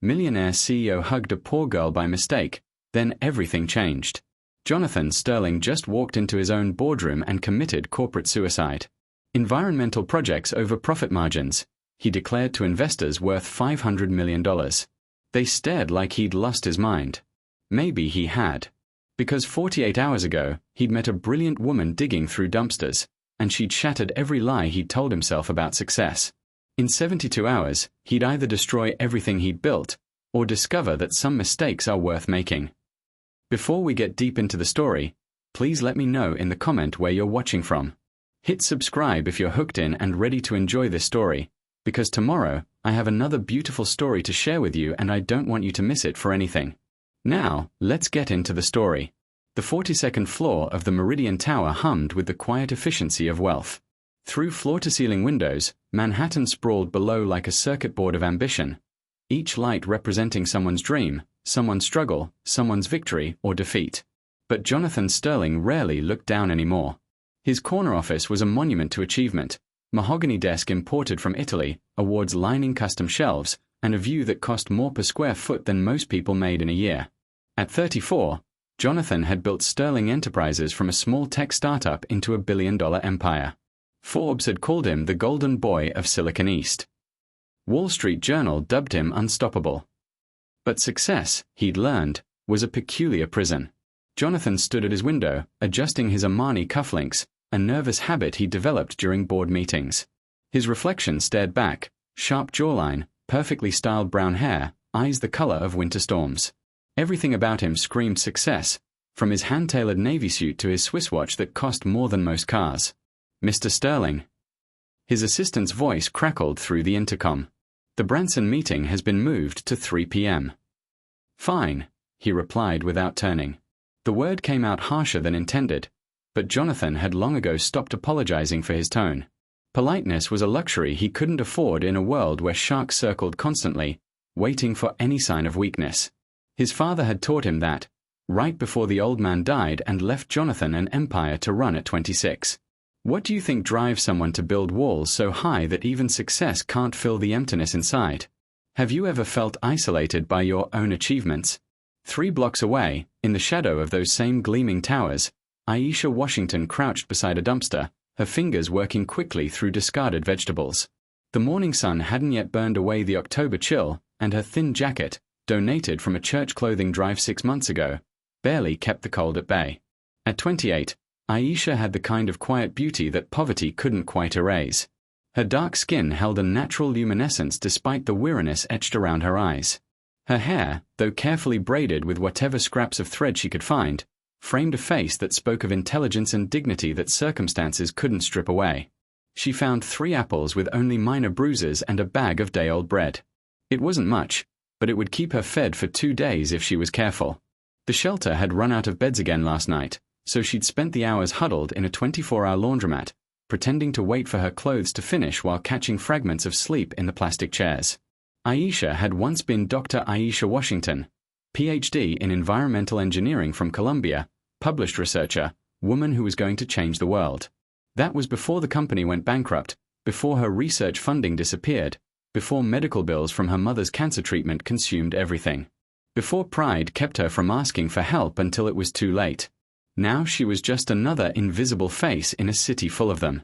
Millionaire CEO hugged a poor girl by mistake, then everything changed. Jonathan Sterling just walked into his own boardroom and committed corporate suicide. Environmental projects over profit margins, he declared to investors worth $500 million. They stared like he'd lost his mind. Maybe he had. Because 48 hours ago, he'd met a brilliant woman digging through dumpsters, and she'd shattered every lie he'd told himself about success. In 72 hours, he'd either destroy everything he'd built, or discover that some mistakes are worth making. Before we get deep into the story, please let me know in the comment where you're watching from. Hit subscribe if you're hooked in and ready to enjoy this story, because tomorrow, I have another beautiful story to share with you and I don't want you to miss it for anything. Now, let's get into the story. The 42nd floor of the Meridian Tower hummed with the quiet efficiency of wealth. Through floor-to-ceiling windows, Manhattan sprawled below like a circuit board of ambition, each light representing someone's dream, someone's struggle, someone's victory or defeat. But Jonathan Sterling rarely looked down anymore. His corner office was a monument to achievement, mahogany desk imported from Italy, awards lining custom shelves, and a view that cost more per square foot than most people made in a year. At 34, Jonathan had built Sterling Enterprises from a small tech startup into a billion-dollar empire. Forbes had called him the golden boy of Silicon East. Wall Street Journal dubbed him unstoppable. But success, he'd learned, was a peculiar prison. Jonathan stood at his window, adjusting his Armani cufflinks, a nervous habit he developed during board meetings. His reflection stared back, sharp jawline, perfectly styled brown hair, eyes the color of winter storms. Everything about him screamed success, from his hand-tailored navy suit to his Swiss watch that cost more than most cars. Mr. Sterling. His assistant's voice crackled through the intercom. The Branson meeting has been moved to 3 p.m. Fine, he replied without turning. The word came out harsher than intended, but Jonathan had long ago stopped apologizing for his tone. Politeness was a luxury he couldn't afford in a world where sharks circled constantly, waiting for any sign of weakness. His father had taught him that, right before the old man died and left Jonathan an empire to run at 26. What do you think drives someone to build walls so high that even success can't fill the emptiness inside? Have you ever felt isolated by your own achievements? 3 blocks away, in the shadow of those same gleaming towers, Aisha Washington crouched beside a dumpster, her fingers working quickly through discarded vegetables. The morning sun hadn't yet burned away the October chill, and her thin jacket, donated from a church clothing drive 6 months ago, barely kept the cold at bay. At 28, Aisha had the kind of quiet beauty that poverty couldn't quite erase. Her dark skin held a natural luminescence despite the weariness etched around her eyes. Her hair, though carefully braided with whatever scraps of thread she could find, framed a face that spoke of intelligence and dignity that circumstances couldn't strip away. She found 3 apples with only minor bruises and a bag of day-old bread. It wasn't much, but it would keep her fed for 2 days if she was careful. The shelter had run out of beds again last night, so she'd spent the hours huddled in a 24-hour laundromat, pretending to wait for her clothes to finish while catching fragments of sleep in the plastic chairs. Aisha had once been Dr. Aisha Washington, Ph.D. in environmental engineering from Columbia, published researcher, woman who was going to change the world. That was before the company went bankrupt, before her research funding disappeared, before medical bills from her mother's cancer treatment consumed everything. Before pride kept her from asking for help until it was too late. Now she was just another invisible face in a city full of them.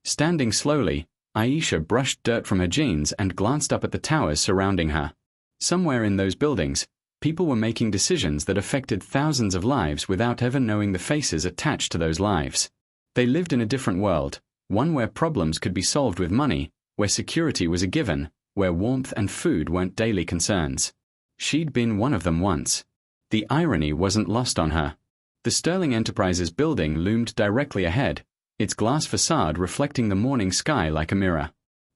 Standing slowly, Aisha brushed dirt from her jeans and glanced up at the towers surrounding her. Somewhere in those buildings, people were making decisions that affected thousands of lives without ever knowing the faces attached to those lives. They lived in a different world, one where problems could be solved with money, where security was a given, where warmth and food weren't daily concerns. She'd been one of them once. The irony wasn't lost on her. The Sterling Enterprises building loomed directly ahead, its glass facade reflecting the morning sky like a mirror.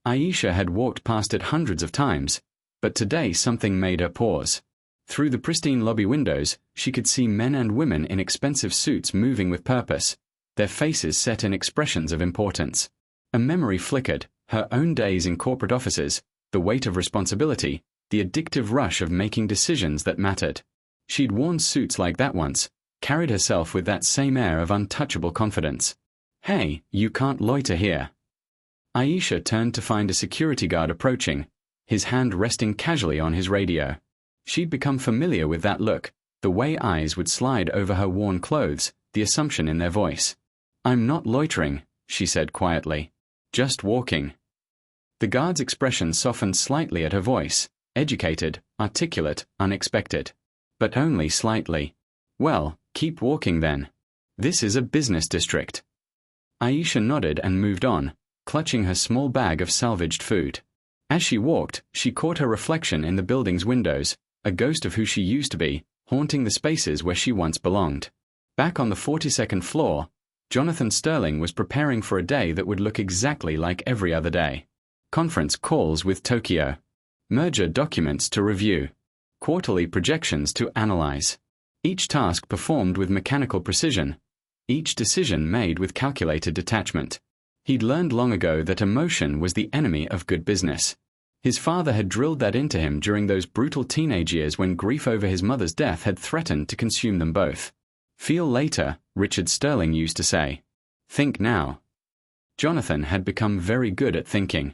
Aisha had walked past it hundreds of times, but today something made her pause. Through the pristine lobby windows, she could see men and women in expensive suits moving with purpose, their faces set in expressions of importance. A memory flickered, her own days in corporate offices, the weight of responsibility, the addictive rush of making decisions that mattered. She'd worn suits like that once, carried herself with that same air of untouchable confidence. "Hey, you can't loiter here." Aisha turned to find a security guard approaching, his hand resting casually on his radio. She'd become familiar with that look, the way eyes would slide over her worn clothes, the assumption in their voice. "I'm not loitering," she said quietly. "Just walking." The guard's expression softened slightly at her voice, educated, articulate, unexpected. But only slightly. "Well, keep walking then. This is a business district." Aisha nodded and moved on, clutching her small bag of salvaged food. As she walked, she caught her reflection in the building's windows, a ghost of who she used to be, haunting the spaces where she once belonged. Back on the 42nd floor, Jonathan Sterling was preparing for a day that would look exactly like every other day. Conference calls with Tokyo. Merger documents to review. Quarterly projections to analyze. Each task performed with mechanical precision. Each decision made with calculated detachment. He'd learned long ago that emotion was the enemy of good business. His father had drilled that into him during those brutal teenage years when grief over his mother's death had threatened to consume them both. "Feel later," Richard Sterling used to say. "Think now." Jonathan had become very good at thinking.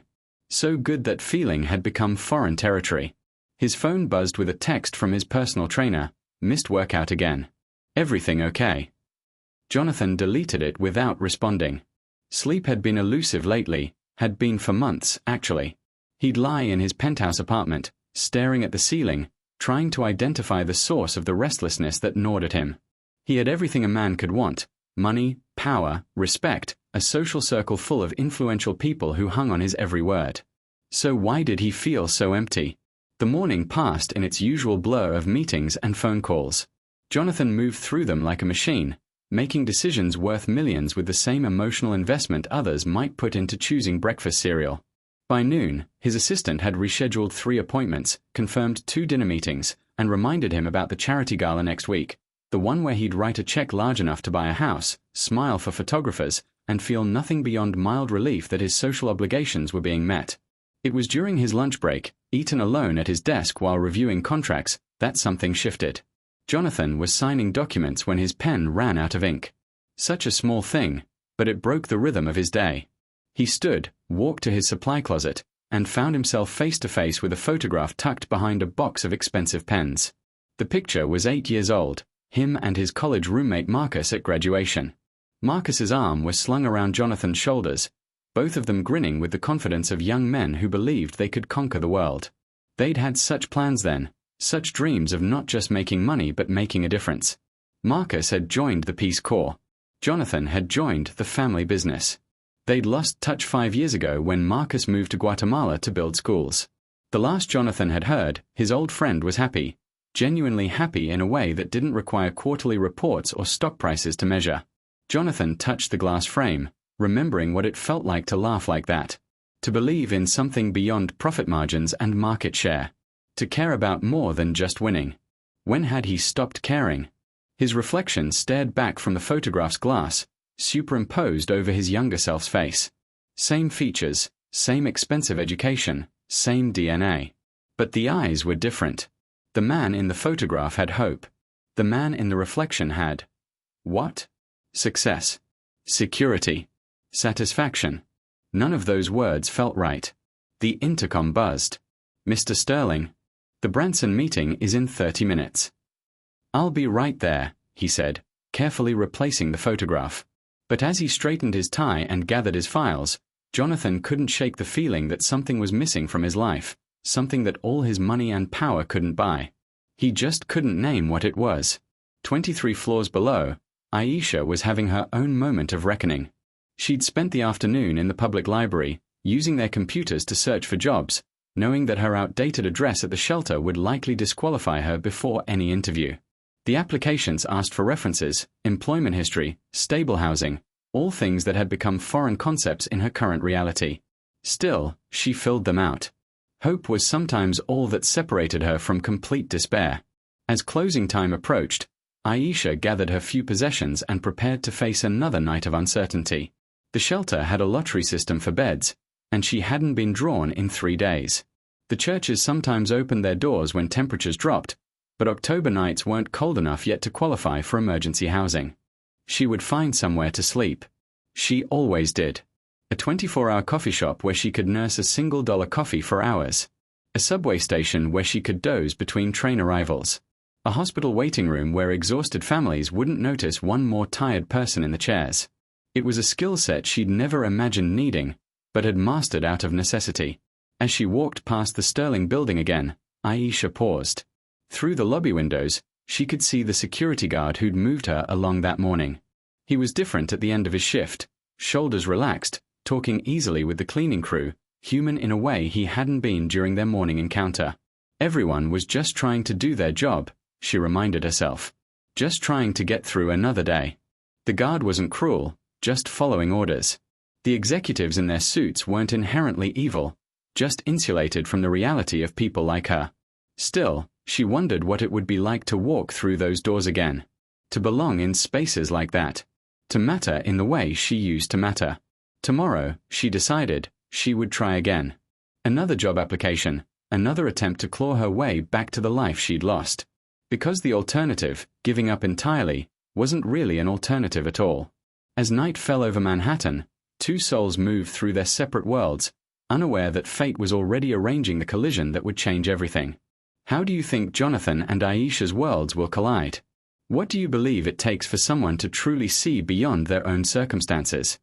So good that feeling had become foreign territory. His phone buzzed with a text from his personal trainer. "Missed workout again. Everything okay?" Jonathan deleted it without responding. Sleep had been elusive lately, had been for months, actually. He'd lie in his penthouse apartment, staring at the ceiling, trying to identify the source of the restlessness that gnawed at him. He had everything a man could want: money, power, respect, a social circle full of influential people who hung on his every word. So why did he feel so empty? The morning passed in its usual blur of meetings and phone calls. Jonathan moved through them like a machine, making decisions worth millions with the same emotional investment others might put into choosing breakfast cereal. By noon, his assistant had rescheduled 3 appointments, confirmed 2 dinner meetings, and reminded him about the charity gala next week, the one where he'd write a check large enough to buy a house, smile for photographers, and feel nothing beyond mild relief that his social obligations were being met. It was during his lunch break, eaten alone at his desk while reviewing contracts, that something shifted. Jonathan was signing documents when his pen ran out of ink. Such a small thing, but it broke the rhythm of his day. He stood, walked to his supply closet, and found himself face to face with a photograph tucked behind a box of expensive pens. The picture was 8 years old, him and his college roommate Marcus at graduation. Marcus's arm was slung around Jonathan's shoulders, both of them grinning with the confidence of young men who believed they could conquer the world. They'd had such plans then, such dreams of not just making money but making a difference. Marcus had joined the Peace Corps. Jonathan had joined the family business. They'd lost touch 5 years ago when Marcus moved to Guatemala to build schools. The last Jonathan had heard, his old friend was happy, genuinely happy in a way that didn't require quarterly reports or stock prices to measure. Jonathan touched the glass frame, remembering what it felt like to laugh like that, to believe in something beyond profit margins and market share, to care about more than just winning. When had he stopped caring? His reflection stared back from the photograph's glass, superimposed over his younger self's face. Same features, same expensive education, same DNA. But the eyes were different. The man in the photograph had hope. The man in the reflection had what? Success. Security. Satisfaction. None of those words felt right. The intercom buzzed. "Mr. Sterling, the Branson meeting is in 30 minutes. "I'll be right there," he said, carefully replacing the photograph. But as he straightened his tie and gathered his files, Jonathan couldn't shake the feeling that something was missing from his life, something that all his money and power couldn't buy. He just couldn't name what it was. 23 floors below, Aisha was having her own moment of reckoning. She'd spent the afternoon in the public library, using their computers to search for jobs, knowing that her outdated address at the shelter would likely disqualify her before any interview. The applications asked for references, employment history, stable housing, all things that had become foreign concepts in her current reality. Still, she filled them out. Hope was sometimes all that separated her from complete despair. As closing time approached, Aisha gathered her few possessions and prepared to face another night of uncertainty. The shelter had a lottery system for beds, and she hadn't been drawn in 3 days. The churches sometimes opened their doors when temperatures dropped, but October nights weren't cold enough yet to qualify for emergency housing. She would find somewhere to sleep. She always did. A 24-hour coffee shop where she could nurse a $1 coffee for hours. A subway station where she could doze between train arrivals. A hospital waiting room where exhausted families wouldn't notice one more tired person in the chairs. It was a skill set she'd never imagined needing, but had mastered out of necessity. As she walked past the Sterling building again, Aisha paused. Through the lobby windows, she could see the security guard who'd moved her along that morning. He was different at the end of his shift, shoulders relaxed, talking easily with the cleaning crew, human in a way he hadn't been during their morning encounter. Everyone was just trying to do their job, she reminded herself. Just trying to get through another day. The guard wasn't cruel, just following orders. The executives in their suits weren't inherently evil, just insulated from the reality of people like her. Still, she wondered what it would be like to walk through those doors again. To belong in spaces like that. To matter in the way she used to matter. Tomorrow, she decided, she would try again. Another job application, another attempt to claw her way back to the life she'd lost. Because the alternative, giving up entirely, wasn't really an alternative at all. As night fell over Manhattan, two souls moved through their separate worlds, unaware that fate was already arranging the collision that would change everything. How do you think Jonathan and Aisha's worlds will collide? What do you believe it takes for someone to truly see beyond their own circumstances?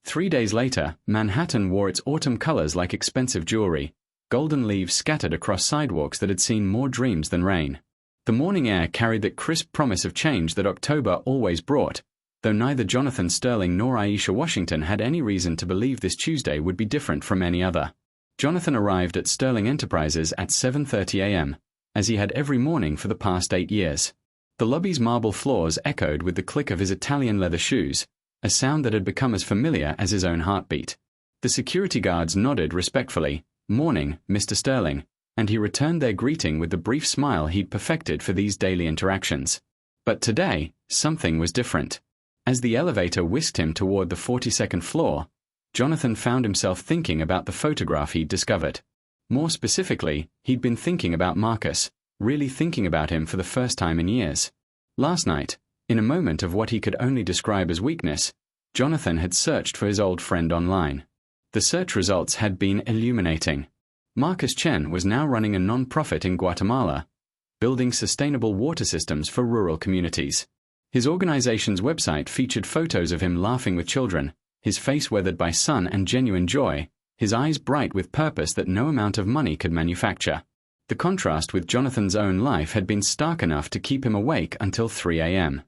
3 days later, Manhattan wore its autumn colors like expensive jewelry, golden leaves scattered across sidewalks that had seen more dreams than rain. The morning air carried that crisp promise of change that October always brought, though neither Jonathan Sterling nor Aisha Washington had any reason to believe this Tuesday would be different from any other. Jonathan arrived at Sterling Enterprises at 7:30 a.m., as he had every morning for the past 8 years. The lobby's marble floors echoed with the click of his Italian leather shoes, a sound that had become as familiar as his own heartbeat. The security guards nodded respectfully, "Morning, Mr. Sterling," and he returned their greeting with the brief smile he'd perfected for these daily interactions. But today, something was different. As the elevator whisked him toward the 42nd floor, Jonathan found himself thinking about the photograph he'd discovered. More specifically, he'd been thinking about Marcus, really thinking about him for the first time in years. Last night, in a moment of what he could only describe as weakness, Jonathan had searched for his old friend online. The search results had been illuminating. Marcus Chen was now running a non-profit in Guatemala, building sustainable water systems for rural communities. His organization's website featured photos of him laughing with children, his face weathered by sun and genuine joy, his eyes bright with purpose that no amount of money could manufacture. The contrast with Jonathan's own life had been stark enough to keep him awake until 3 a.m.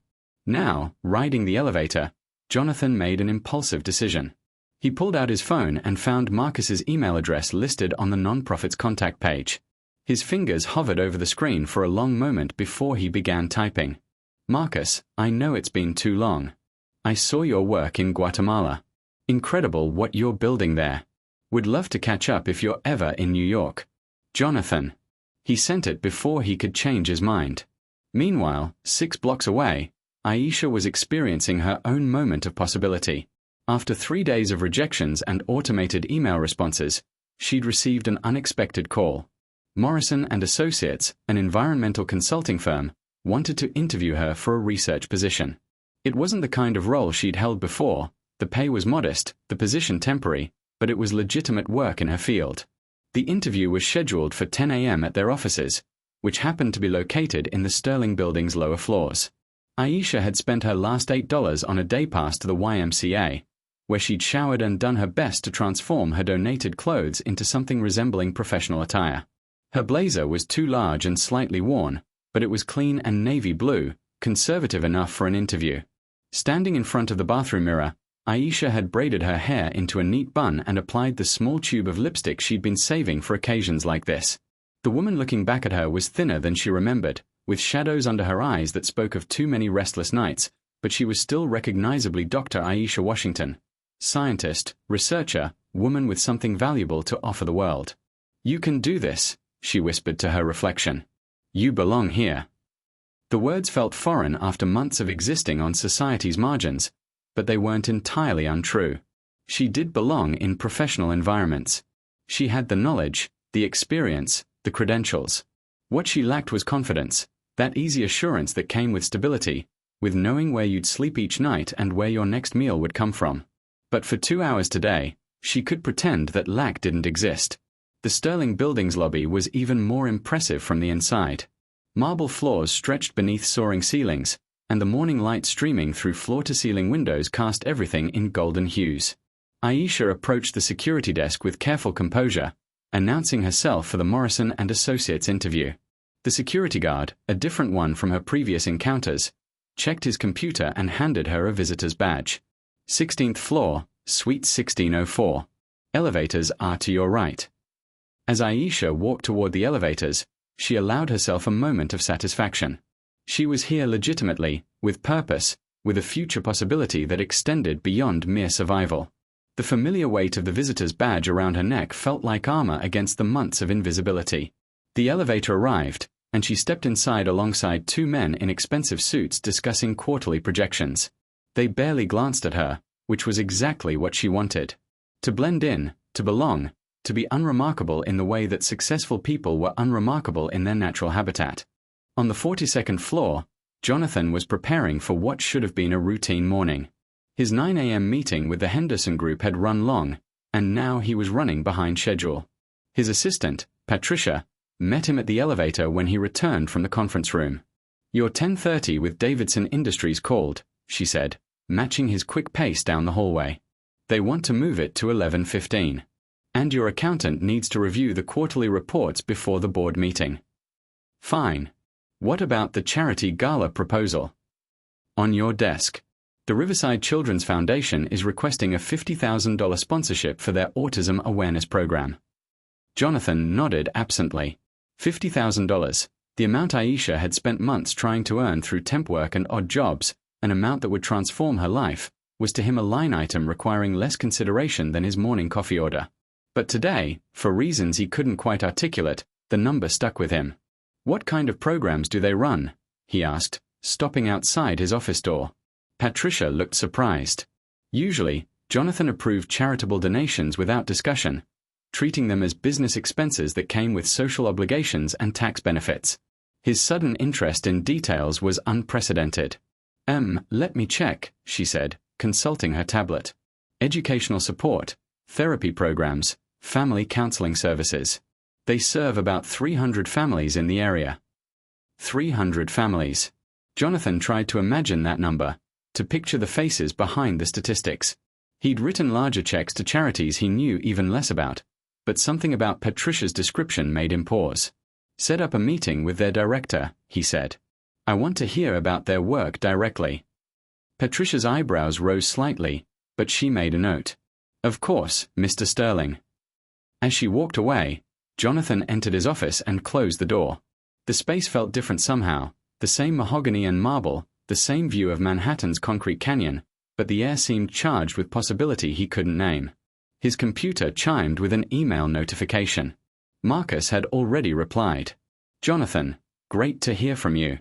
Now, riding the elevator, Jonathan made an impulsive decision. He pulled out his phone and found Marcus's email address listed on the nonprofit's contact page. His fingers hovered over the screen for a long moment before he began typing. "Marcus, I know it's been too long. I saw your work in Guatemala. Incredible what you're building there. Would love to catch up if you're ever in New York. Jonathan." He sent it before he could change his mind. Meanwhile, 6 blocks away, Aisha was experiencing her own moment of possibility. After 3 days of rejections and automated email responses, she'd received an unexpected call. Morrison and Associates, an environmental consulting firm, wanted to interview her for a research position. It wasn't the kind of role she'd held before, the pay was modest, the position temporary, but it was legitimate work in her field. The interview was scheduled for 10 a.m. at their offices, which happened to be located in the Sterling building's lower floors. Aisha had spent her last $8 on a day pass to the YMCA, where she'd showered and done her best to transform her donated clothes into something resembling professional attire. Her blazer was too large and slightly worn, but it was clean and navy blue, conservative enough for an interview. Standing in front of the bathroom mirror, Aisha had braided her hair into a neat bun and applied the small tube of lipstick she'd been saving for occasions like this. The woman looking back at her was thinner than she remembered, with shadows under her eyes that spoke of too many restless nights, but she was still recognizably Dr. Aisha Washington. Scientist, researcher, woman with something valuable to offer the world. "You can do this," she whispered to her reflection. "You belong here." The words felt foreign after months of existing on society's margins, but they weren't entirely untrue. She did belong in professional environments. She had the knowledge, the experience, the credentials. What she lacked was confidence, that easy assurance that came with stability, with knowing where you'd sleep each night and where your next meal would come from. But for 2 hours today, she could pretend that lack didn't exist. The The Sterling Building's lobby was even more impressive from the inside. Marble floors stretched beneath soaring ceilings, and the morning light streaming through floor-to-ceiling windows cast everything in golden hues. Aisha approached the security desk with careful composure, announcing herself for the Morrison & Associates interview. The security guard, a different one from her previous encounters, checked his computer and handed her a visitor's badge. 16th floor, Suite 1604. Elevators are to your right. As Aisha walked toward the elevators, she allowed herself a moment of satisfaction. She was here legitimately, with purpose, with a future possibility that extended beyond mere survival. The familiar weight of the visitor's badge around her neck felt like armor against the months of invisibility. The elevator arrived, and she stepped inside alongside two men in expensive suits discussing quarterly projections. They barely glanced at her, which was exactly what she wanted. To blend in, to belong, to be unremarkable in the way that successful people were unremarkable in their natural habitat. On the 42nd floor, Jonathan was preparing for what should have been a routine morning. His 9 a.m. meeting with the Henderson Group had run long, and now he was running behind schedule. His assistant, Patricia, met him at the elevator when he returned from the conference room. "Your 10:30 with Davidson Industries called," she said, matching his quick pace down the hallway. "They want to move it to 11:15. And your accountant needs to review the quarterly reports before the board meeting." "Fine. What about the charity gala proposal?" "On your desk. The Riverside Children's Foundation is requesting a $50,000 sponsorship for their autism awareness program." Jonathan nodded absently. $50,000, the amount Aisha had spent months trying to earn through temp work and odd jobs, an amount that would transform her life, was to him a line item requiring less consideration than his morning coffee order. But today, for reasons he couldn't quite articulate, the number stuck with him. "What kind of programs do they run?" he asked, stopping outside his office door. Patricia looked surprised. Usually, Jonathan approved charitable donations without discussion, treating them as business expenses that came with social obligations and tax benefits. His sudden interest in details was unprecedented. Let me check," she said, consulting her tablet. "Educational support, therapy programs, family counseling services. They serve about 300 families in the area." 300 families. Jonathan tried to imagine that number, to picture the faces behind the statistics. He'd written larger checks to charities he knew even less about, but something about Patricia's description made him pause. "Set up a meeting with their director," he said. "I want to hear about their work directly." Patricia's eyebrows rose slightly, but she made a note. "Of course, Mr. Sterling." As she walked away, Jonathan entered his office and closed the door. The space felt different somehow, the same mahogany and marble, the same view of Manhattan's concrete canyon, but the air seemed charged with possibility he couldn't name. His computer chimed with an email notification. Marcus had already replied. "Jonathan, great to hear from you.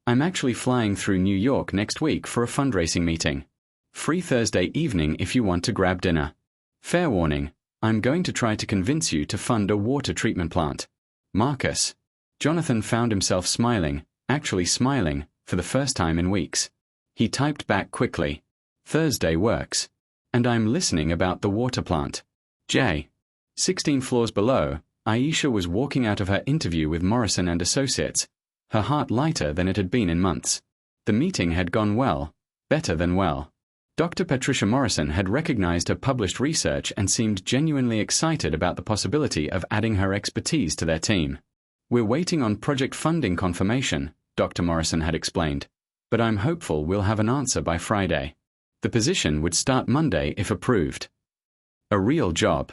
I'm actually flying through New York next week for a fundraising meeting. Free Thursday evening if you want to grab dinner. Fair warning, I'm going to try to convince you to fund a water treatment plant. Marcus." Jonathan found himself smiling, actually smiling, for the first time in weeks. He typed back quickly. "Thursday works. And I'm listening about the water plant. J." 16 floors below, Aisha was walking out of her interview with Morrison & Associates, her heart lighter than it had been in months. The meeting had gone well, better than well. Dr. Patricia Morrison had recognized her published research and seemed genuinely excited about the possibility of adding her expertise to their team. "We're waiting on project funding confirmation," Dr. Morrison had explained, "but I'm hopeful we'll have an answer by Friday. The position would start Monday if approved. A real job.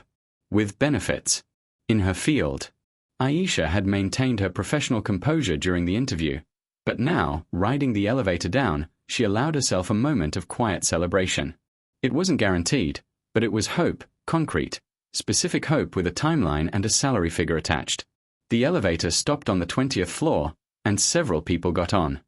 With benefits. In her field." Aisha had maintained her professional composure during the interview, but now, riding the elevator down, she allowed herself a moment of quiet celebration. It wasn't guaranteed, but it was hope, concrete, specific hope with a timeline and a salary figure attached. The elevator stopped on the 20th floor, and several people got on.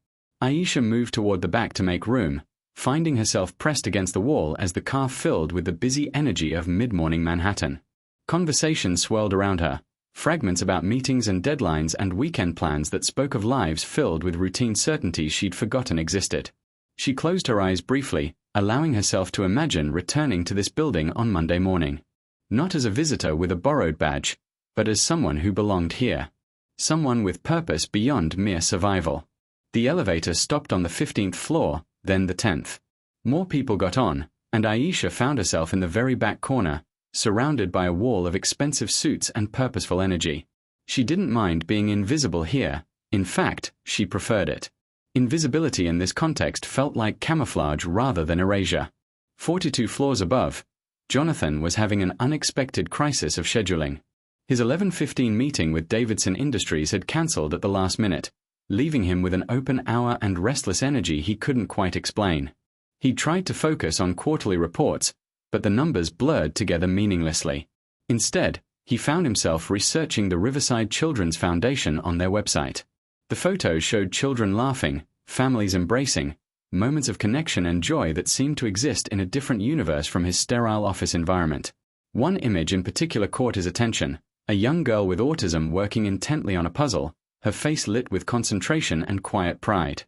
Aisha moved toward the back to make room, finding herself pressed against the wall as the car filled with the busy energy of mid-morning Manhattan. Conversation swirled around her, fragments about meetings and deadlines and weekend plans that spoke of lives filled with routine certainties she'd forgotten existed. She closed her eyes briefly, allowing herself to imagine returning to this building on Monday morning. Not as a visitor with a borrowed badge, but as someone who belonged here. Someone with purpose beyond mere survival. The elevator stopped on the 15th floor, then the 10th. More people got on, and Aisha found herself in the very back corner, surrounded by a wall of expensive suits and purposeful energy. She didn't mind being invisible here. In fact, she preferred it. Invisibility in this context felt like camouflage rather than erasure. 42 floors above, Jonathan was having an unexpected crisis of scheduling. His 11:15 meeting with Davidson Industries had cancelled at the last minute, leaving him with an open hour and restless energy he couldn't quite explain. He tried to focus on quarterly reports, but the numbers blurred together meaninglessly. Instead, he found himself researching the Riverside Children's Foundation on their website. The photos showed children laughing, families embracing, moments of connection and joy that seemed to exist in a different universe from his sterile office environment. One image in particular caught his attention, a young girl with autism working intently on a puzzle, her face lit with concentration and quiet pride.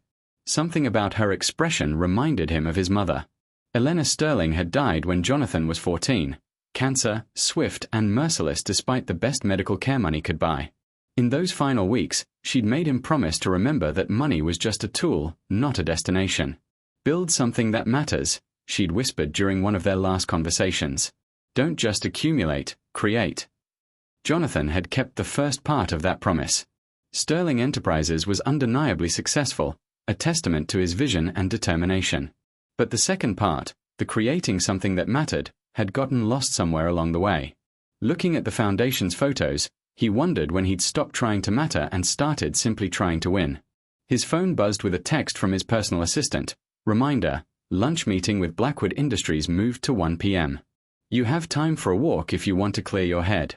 Something about her expression reminded him of his mother. Elena Sterling had died when Jonathan was 14. Cancer, swift and merciless despite the best medical care money could buy. In those final weeks, she'd made him promise to remember that money was just a tool, not a destination. Build something that matters, she'd whispered during one of their last conversations. Don't just accumulate, create. Jonathan had kept the first part of that promise. Sterling Enterprises was undeniably successful, a testament to his vision and determination. But the second part, the creating something that mattered, had gotten lost somewhere along the way. Looking at the foundation's photos, he wondered when he'd stopped trying to matter and started simply trying to win. His phone buzzed with a text from his personal assistant. Reminder, lunch meeting with Blackwood Industries moved to 1 p.m. You have time for a walk if you want to clear your head.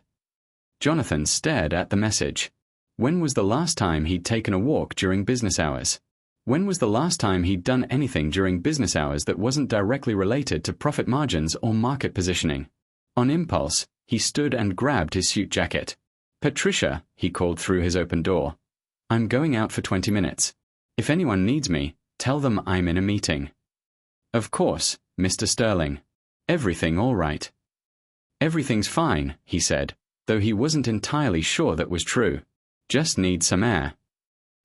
Jonathan stared at the message. When was the last time he'd taken a walk during business hours? When was the last time he'd done anything during business hours that wasn't directly related to profit margins or market positioning? On impulse, he stood and grabbed his suit jacket. Patricia, he called through his open door. I'm going out for 20 minutes. If anyone needs me, tell them I'm in a meeting. Of course, Mr. Sterling. Everything all right? Everything's fine, he said, though he wasn't entirely sure that was true. Just need some air.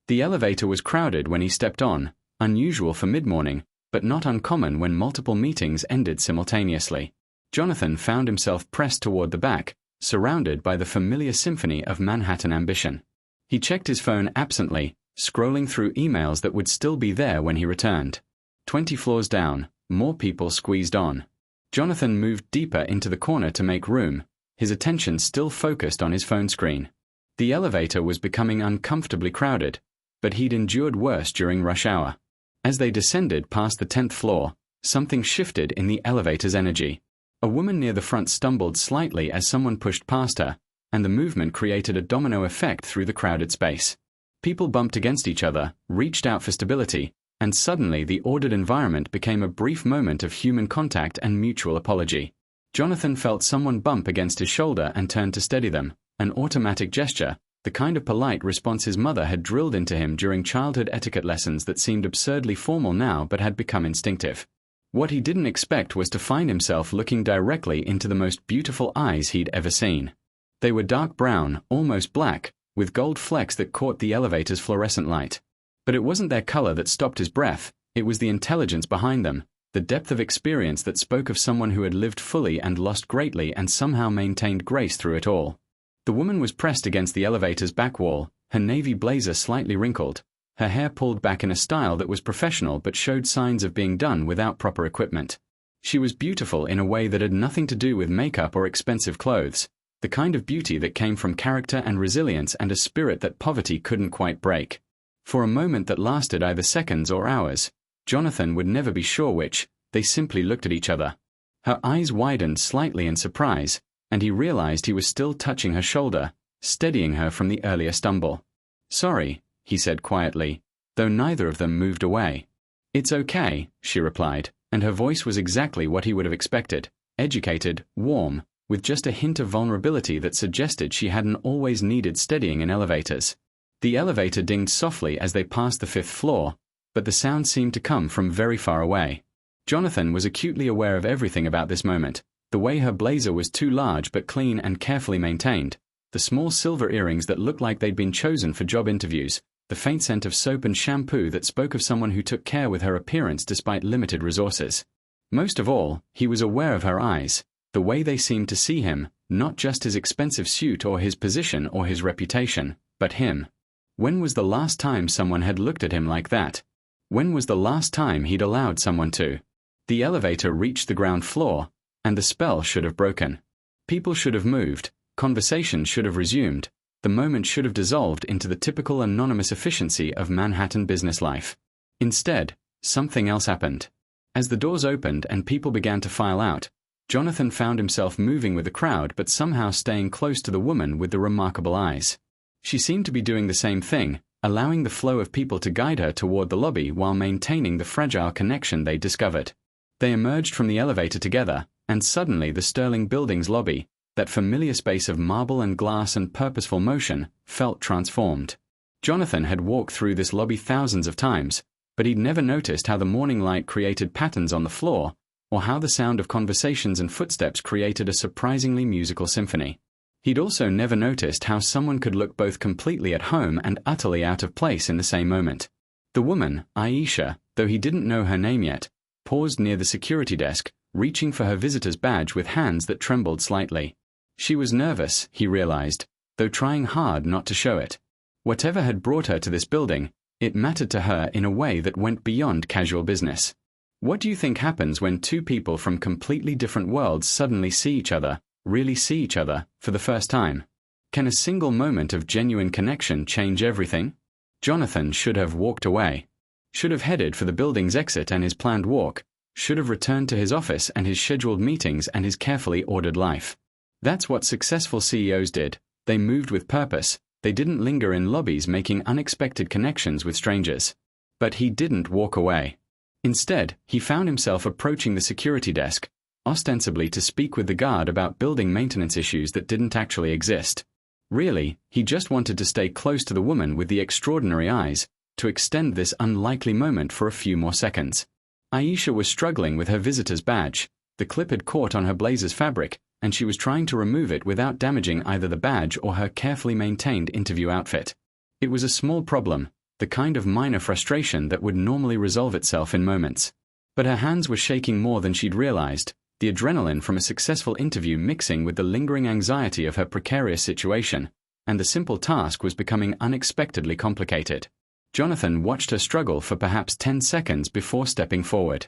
The elevator was crowded when he stepped on, unusual for mid-morning, but not uncommon when multiple meetings ended simultaneously. Jonathan found himself pressed toward the back, surrounded by the familiar symphony of Manhattan ambition. He checked his phone absently, scrolling through emails that would still be there when he returned. 20 floors down, more people squeezed on. Jonathan moved deeper into the corner to make room, his attention still focused on his phone screen. The elevator was becoming uncomfortably crowded, but he'd endured worse during rush hour. As they descended past the 10th floor, something shifted in the elevator's energy. A woman near the front stumbled slightly as someone pushed past her, and the movement created a domino effect through the crowded space. People bumped against each other, reached out for stability, and suddenly the ordered environment became a brief moment of human contact and mutual apology. Jonathan felt someone bump against his shoulder and turned to steady them, an automatic gesture, the kind of polite response his mother had drilled into him during childhood etiquette lessons that seemed absurdly formal now but had become instinctive. What he didn't expect was to find himself looking directly into the most beautiful eyes he'd ever seen. They were dark brown, almost black, with gold flecks that caught the elevator's fluorescent light. But it wasn't their color that stopped his breath, it was the intelligence behind them, the depth of experience that spoke of someone who had lived fully and lost greatly and somehow maintained grace through it all. The woman was pressed against the elevator's back wall, her navy blazer slightly wrinkled, her hair pulled back in a style that was professional but showed signs of being done without proper equipment. She was beautiful in a way that had nothing to do with makeup or expensive clothes, the kind of beauty that came from character and resilience and a spirit that poverty couldn't quite break. For a moment that lasted either seconds or hours, Jonathan would never be sure which, they simply looked at each other. Her eyes widened slightly in surprise, and he realized he was still touching her shoulder, steadying her from the earlier stumble. Sorry, he said quietly, though neither of them moved away. It's okay, she replied, and her voice was exactly what he would have expected, educated, warm, with just a hint of vulnerability that suggested she hadn't always needed steadying in elevators. The elevator dinged softly as they passed the 5th floor, but the sound seemed to come from very far away. Jonathan was acutely aware of everything about this moment, the way her blazer was too large but clean and carefully maintained, The small silver earrings that looked like they'd been chosen for job interviews, the faint scent of soap and shampoo that spoke of someone who took care with her appearance despite limited resources. Most of all, he was aware of her eyes, the way they seemed to see him, not just his expensive suit or his position or his reputation, but him. When was the last time someone had looked at him like that? When was the last time he'd allowed someone to? The elevator reached the ground floor, and the spell should have broken. People should have moved, conversation should have resumed, the moment should have dissolved into the typical anonymous efficiency of Manhattan business life. Instead, something else happened. As the doors opened and people began to file out, Jonathan found himself moving with the crowd but somehow staying close to the woman with the remarkable eyes. She seemed to be doing the same thing, allowing the flow of people to guide her toward the lobby while maintaining the fragile connection they discovered. They emerged from the elevator together, and suddenly the Sterling Building's lobby, that familiar space of marble and glass and purposeful motion, felt transformed. Jonathan had walked through this lobby thousands of times, but he'd never noticed how the morning light created patterns on the floor, or how the sound of conversations and footsteps created a surprisingly musical symphony. He'd also never noticed how someone could look both completely at home and utterly out of place in the same moment. The woman, Aisha, though he didn't know her name yet, paused near the security desk, reaching for her visitor's badge with hands that trembled slightly. She was nervous, he realized, though trying hard not to show it. Whatever had brought her to this building, it mattered to her in a way that went beyond casual business. What do you think happens when two people from completely different worlds suddenly see each other, really see each other, for the first time? Can a single moment of genuine connection change everything? Jonathan should have walked away. Should have headed for the building's exit and his planned walk. Should have returned to his office and his scheduled meetings and his carefully ordered life. That's what successful CEOs did. They moved with purpose. They didn't linger in lobbies making unexpected connections with strangers. But he didn't walk away. Instead, he found himself approaching the security desk, ostensibly to speak with the guard about building maintenance issues that didn't actually exist. Really, he just wanted to stay close to the woman with the extraordinary eyes, to extend this unlikely moment for a few more seconds. Aisha was struggling with her visitor's badge. The clip had caught on her blazer's fabric, and she was trying to remove it without damaging either the badge or her carefully maintained interview outfit. It was a small problem, the kind of minor frustration that would normally resolve itself in moments. But her hands were shaking more than she'd realized, the adrenaline from a successful interview mixing with the lingering anxiety of her precarious situation, and the simple task was becoming unexpectedly complicated. Jonathan watched her struggle for perhaps 10 seconds before stepping forward.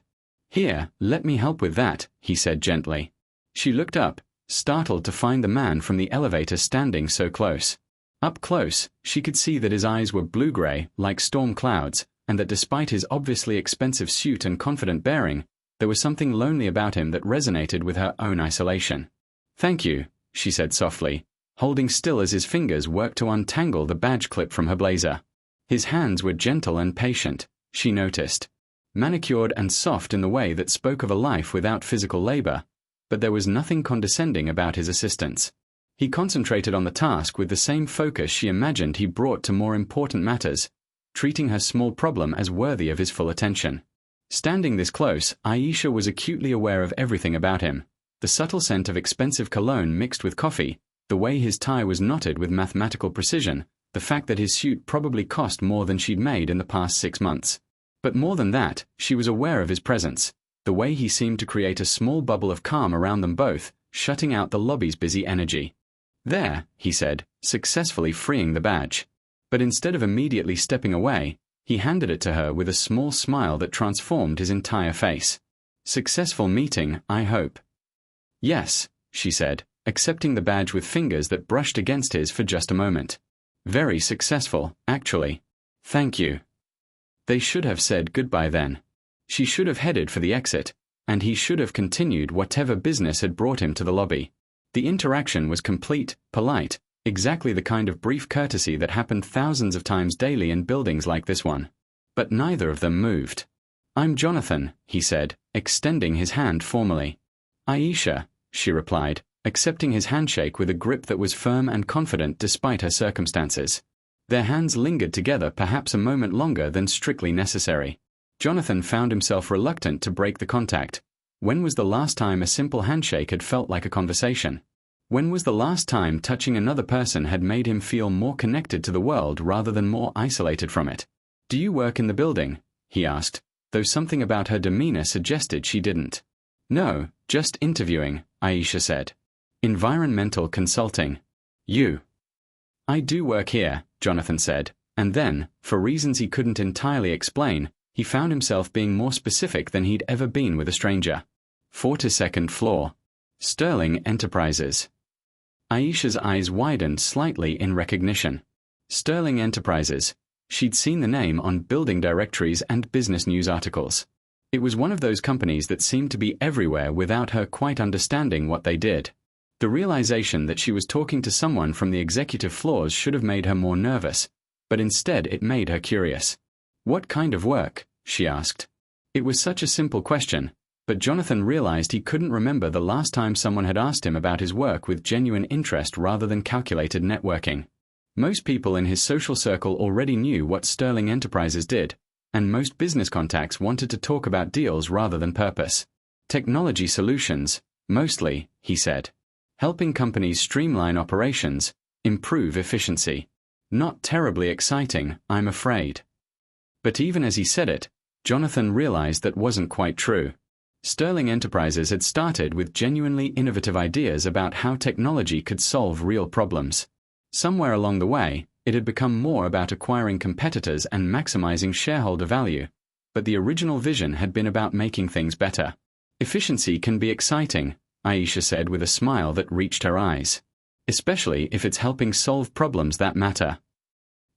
"Here, let me help with that," he said gently. She looked up, startled to find the man from the elevator standing so close. Up close, she could see that his eyes were blue-gray, like storm clouds, and that despite his obviously expensive suit and confident bearing, there was something lonely about him that resonated with her own isolation. "Thank you," she said softly, holding still as his fingers worked to untangle the badge clip from her blazer. His hands were gentle and patient, she noticed, manicured and soft in the way that spoke of a life without physical labor, but there was nothing condescending about his assistance. He concentrated on the task with the same focus she imagined he brought to more important matters, treating her small problem as worthy of his full attention. Standing this close, Aisha was acutely aware of everything about him. The subtle scent of expensive cologne mixed with coffee, the way his tie was knotted with mathematical precision, the fact that his suit probably cost more than she'd made in the past 6 months. But more than that, she was aware of his presence, the way he seemed to create a small bubble of calm around them both, shutting out the lobby's busy energy. "There," he said, successfully freeing the badge. But instead of immediately stepping away, he handed it to her with a small smile that transformed his entire face. "Successful meeting, I hope." "Yes," she said, accepting the badge with fingers that brushed against his for just a moment. "Very successful, actually. Thank you." They should have said goodbye then. She should have headed for the exit, and he should have continued whatever business had brought him to the lobby. The interaction was complete, polite, exactly the kind of brief courtesy that happened thousands of times daily in buildings like this one. But neither of them moved. "I'm Jonathan," he said, extending his hand formally. "Aisha," she replied, accepting his handshake with a grip that was firm and confident despite her circumstances. Their hands lingered together perhaps a moment longer than strictly necessary. Jonathan found himself reluctant to break the contact. When was the last time a simple handshake had felt like a conversation? When was the last time touching another person had made him feel more connected to the world rather than more isolated from it? Do you work in the building? He asked, though something about her demeanor suggested she didn't. No, just interviewing, Aisha said. Environmental consulting. You. I do work here, Jonathan said, and then, for reasons he couldn't entirely explain, he found himself being more specific than he'd ever been with a stranger. 42nd floor. Sterling Enterprises. Aisha's eyes widened slightly in recognition. Sterling Enterprises. She'd seen the name on building directories and business news articles. It was one of those companies that seemed to be everywhere without her quite understanding what they did. The realization that she was talking to someone from the executive floors should have made her more nervous, but instead it made her curious. What kind of work? She asked. It was such a simple question, but Jonathan realized he couldn't remember the last time someone had asked him about his work with genuine interest rather than calculated networking. Most people in his social circle already knew what Sterling Enterprises did, and most business contacts wanted to talk about deals rather than purpose. Technology solutions, mostly, he said. Helping companies streamline operations, improve efficiency. Not terribly exciting, I'm afraid. But even as he said it, Jonathan realized that wasn't quite true. Sterling Enterprises had started with genuinely innovative ideas about how technology could solve real problems. Somewhere along the way, it had become more about acquiring competitors and maximizing shareholder value, but the original vision had been about making things better. Efficiency can be exciting, Aisha said with a smile that reached her eyes. Especially if it's helping solve problems that matter.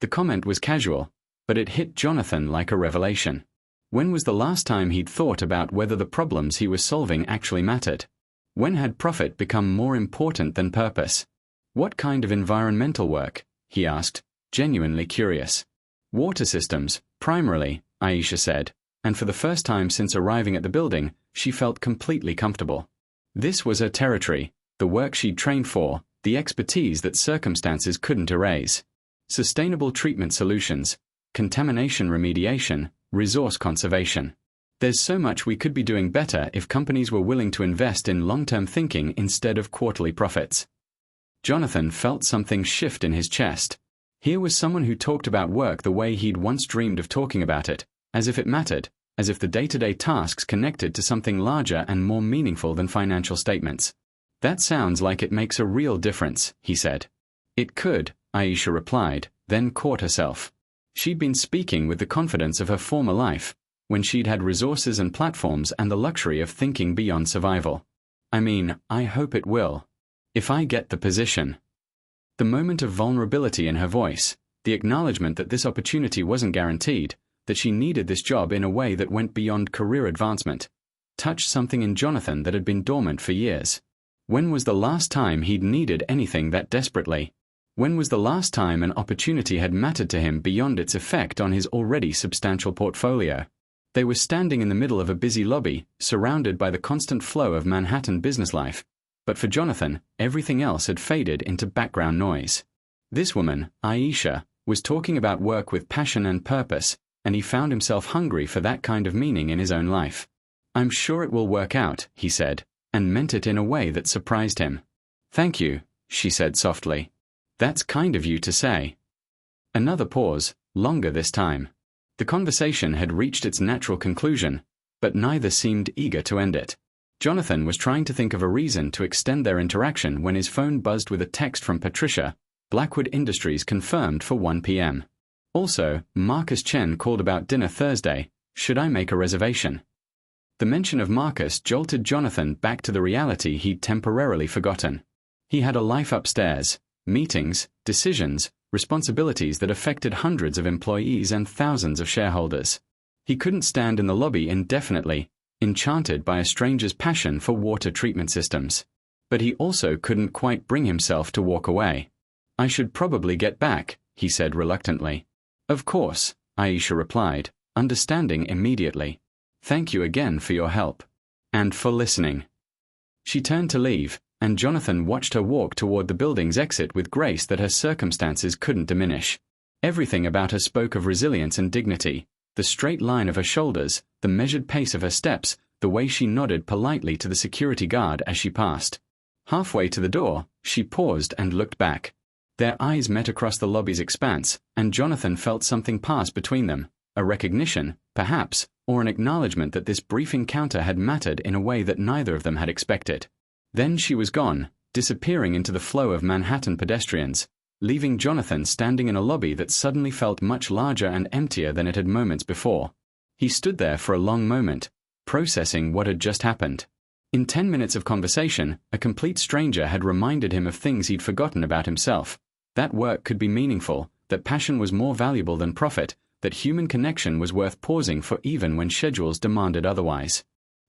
The comment was casual, but it hit Jonathan like a revelation. When was the last time he'd thought about whether the problems he was solving actually mattered? When had profit become more important than purpose? What kind of environmental work? He asked, genuinely curious. Water systems, primarily, Aisha said, and for the first time since arriving at the building, she felt completely comfortable. This was her territory, the work she'd trained for, the expertise that circumstances couldn't erase. Sustainable treatment solutions, contamination remediation, resource conservation. There's so much we could be doing better if companies were willing to invest in long-term thinking instead of quarterly profits. Jonathan felt something shift in his chest. Here was someone who talked about work the way he'd once dreamed of talking about it, as if it mattered, as if the day-to-day tasks connected to something larger and more meaningful than financial statements. That sounds like it makes a real difference, he said. It could, Aisha replied, then caught herself. She'd been speaking with the confidence of her former life, when she'd had resources and platforms and the luxury of thinking beyond survival. I mean, I hope it will. If I get the position. The moment of vulnerability in her voice, the acknowledgement that this opportunity wasn't guaranteed, that she needed this job in a way that went beyond career advancement, touched something in Jonathan that had been dormant for years. When was the last time he'd needed anything that desperately? When was the last time an opportunity had mattered to him beyond its effect on his already substantial portfolio? They were standing in the middle of a busy lobby, surrounded by the constant flow of Manhattan business life. But for Jonathan, everything else had faded into background noise. This woman, Aisha, was talking about work with passion and purpose, and he found himself hungry for that kind of meaning in his own life. I'm sure it will work out, he said, and meant it in a way that surprised him. Thank you, she said softly. That's kind of you to say. Another pause, longer this time. The conversation had reached its natural conclusion, but neither seemed eager to end it. Jonathan was trying to think of a reason to extend their interaction when his phone buzzed with a text from Patricia, Blackwood Industries confirmed for 1 p.m. Also, Marcus Chen called about dinner Thursday. Should I make a reservation? The mention of Marcus jolted Jonathan back to the reality he'd temporarily forgotten. He had a life upstairs, meetings, decisions, responsibilities that affected hundreds of employees and thousands of shareholders. He couldn't stand in the lobby indefinitely, enchanted by a stranger's passion for water treatment systems. But he also couldn't quite bring himself to walk away. I should probably get back, he said reluctantly. Of course, Aisha replied, understanding immediately. Thank you again for your help. And for listening. She turned to leave, and Jonathan watched her walk toward the building's exit with grace that her circumstances couldn't diminish. Everything about her spoke of resilience and dignity. The straight line of her shoulders, the measured pace of her steps, the way she nodded politely to the security guard as she passed. Halfway to the door, she paused and looked back. Their eyes met across the lobby's expanse, and Jonathan felt something pass between them, a recognition, perhaps, or an acknowledgement that this brief encounter had mattered in a way that neither of them had expected. Then she was gone, disappearing into the flow of Manhattan pedestrians, leaving Jonathan standing in a lobby that suddenly felt much larger and emptier than it had moments before. He stood there for a long moment, processing what had just happened. In 10 minutes of conversation, a complete stranger had reminded him of things he'd forgotten about himself. That work could be meaningful, that passion was more valuable than profit, that human connection was worth pausing for even when schedules demanded otherwise.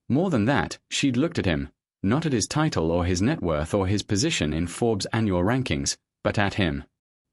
More than that, she'd looked at him, not at his title or his net worth or his position in Forbes' annual rankings, but at him.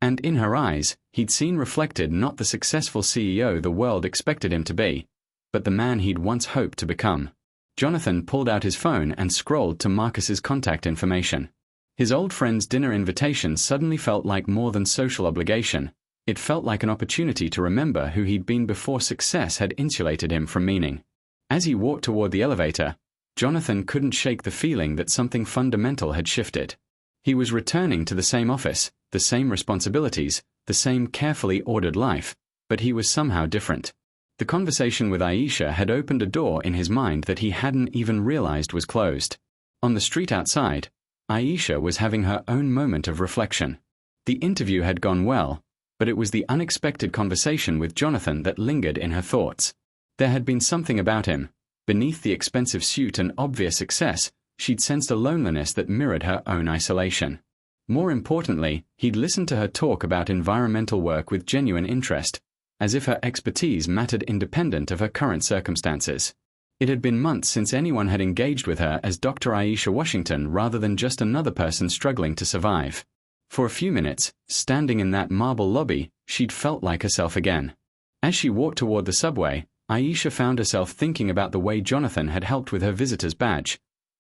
And in her eyes, he'd seen reflected not the successful CEO the world expected him to be, but the man he'd once hoped to become. Jonathan pulled out his phone and scrolled to Marcus's contact information. His old friend's dinner invitation suddenly felt like more than social obligation. It felt like an opportunity to remember who he'd been before success had insulated him from meaning. As he walked toward the elevator, Jonathan couldn't shake the feeling that something fundamental had shifted. He was returning to the same office, the same responsibilities, the same carefully ordered life, but he was somehow different. The conversation with Aisha had opened a door in his mind that he hadn't even realized was closed. On the street outside, Aisha was having her own moment of reflection. The interview had gone well, but it was the unexpected conversation with Jonathan that lingered in her thoughts. There had been something about him. Beneath the expensive suit and obvious success, she'd sensed a loneliness that mirrored her own isolation. More importantly, he'd listened to her talk about environmental work with genuine interest, as if her expertise mattered independent of her current circumstances. It had been months since anyone had engaged with her as Dr. Aisha Washington rather than just another person struggling to survive. For a few minutes, standing in that marble lobby, she'd felt like herself again. As she walked toward the subway, Aisha found herself thinking about the way Jonathan had helped with her visitor's badge.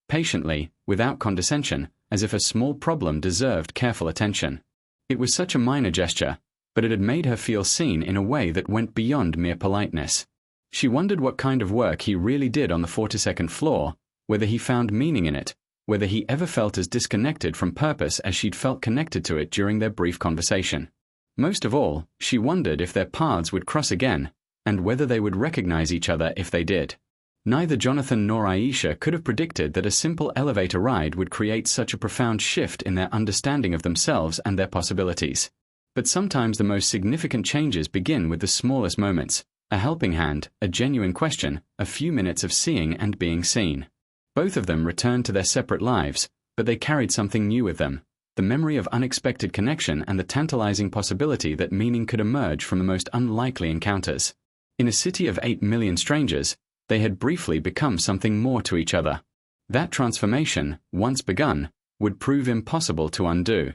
Patiently, without condescension, as if a small problem deserved careful attention. It was such a minor gesture, but it had made her feel seen in a way that went beyond mere politeness. She wondered what kind of work he really did on the 42nd floor, whether he found meaning in it, whether he ever felt as disconnected from purpose as she'd felt connected to it during their brief conversation. Most of all, she wondered if their paths would cross again, and whether they would recognize each other if they did. Neither Jonathan nor Aisha could have predicted that a simple elevator ride would create such a profound shift in their understanding of themselves and their possibilities. But sometimes the most significant changes begin with the smallest moments: a helping hand, a genuine question, a few minutes of seeing and being seen. Both of them returned to their separate lives, but they carried something new with them: the memory of unexpected connection and the tantalizing possibility that meaning could emerge from the most unlikely encounters. In a city of 8 million strangers, they had briefly become something more to each other. That transformation, once begun, would prove impossible to undo.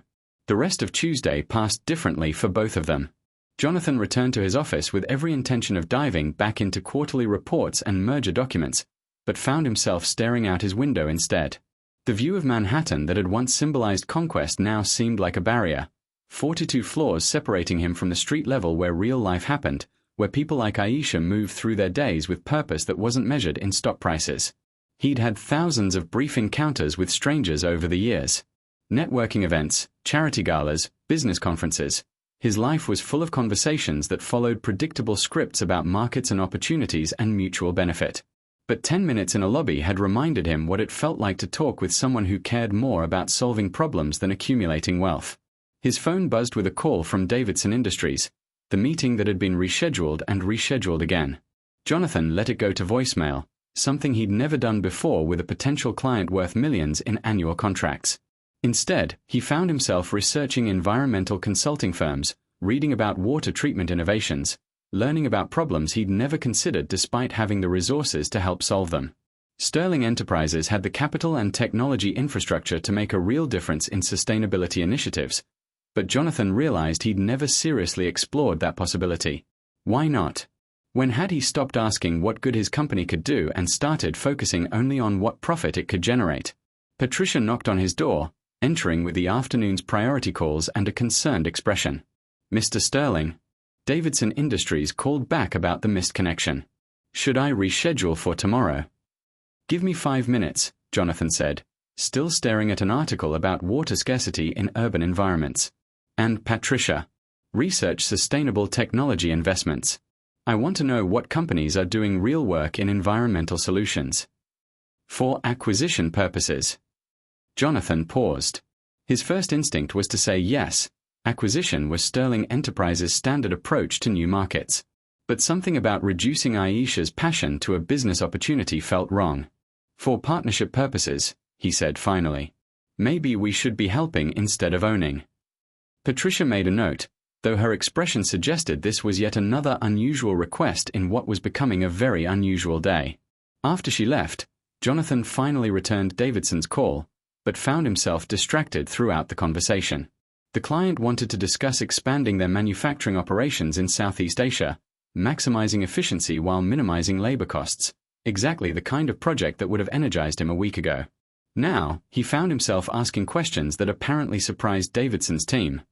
The rest of Tuesday passed differently for both of them. Jonathan returned to his office with every intention of diving back into quarterly reports and merger documents, but found himself staring out his window instead. The view of Manhattan that had once symbolized conquest now seemed like a barrier. 42 floors separating him from the street level where real life happened, where people like Aisha moved through their days with purpose that wasn't measured in stock prices. He'd had thousands of brief encounters with strangers over the years. Networking events, charity galas, business conferences. His life was full of conversations that followed predictable scripts about markets and opportunities and mutual benefit. But 10 minutes in a lobby had reminded him what it felt like to talk with someone who cared more about solving problems than accumulating wealth. His phone buzzed with a call from Davidson Industries, the meeting that had been rescheduled and rescheduled again. Jonathan let it go to voicemail, something he'd never done before with a potential client worth millions in annual contracts. Instead, he found himself researching environmental consulting firms, reading about water treatment innovations, learning about problems he'd never considered despite having the resources to help solve them. Sterling Enterprises had the capital and technology infrastructure to make a real difference in sustainability initiatives, but Jonathan realized he'd never seriously explored that possibility. Why not? When had he stopped asking what good his company could do and started focusing only on what profit it could generate? Patricia knocked on his door, entering with the afternoon's priority calls and a concerned expression. "Mr. Sterling." Davidson Industries called back about the missed connection. "Should I reschedule for tomorrow?" "Give me 5 minutes," Jonathan said. still staring at an article about water scarcity in urban environments. And Patricia, research sustainable technology investments. I want to know what companies are doing real work in environmental solutions. For acquisition purposes. Jonathan paused. His first instinct was to say yes. Acquisition was Sterling Enterprises' standard approach to new markets. But something about reducing Aisha's passion to a business opportunity felt wrong. For partnership purposes, he said finally. Maybe we should be helping instead of owning. Patricia made a note, though her expression suggested this was yet another unusual request in what was becoming a very unusual day. After she left, Jonathan finally returned Davidson's call, but found himself distracted throughout the conversation. The client wanted to discuss expanding their manufacturing operations in Southeast Asia, maximizing efficiency while minimizing labor costs, exactly the kind of project that would have energized him a week ago. Now, he found himself asking questions that apparently surprised Davidson's team.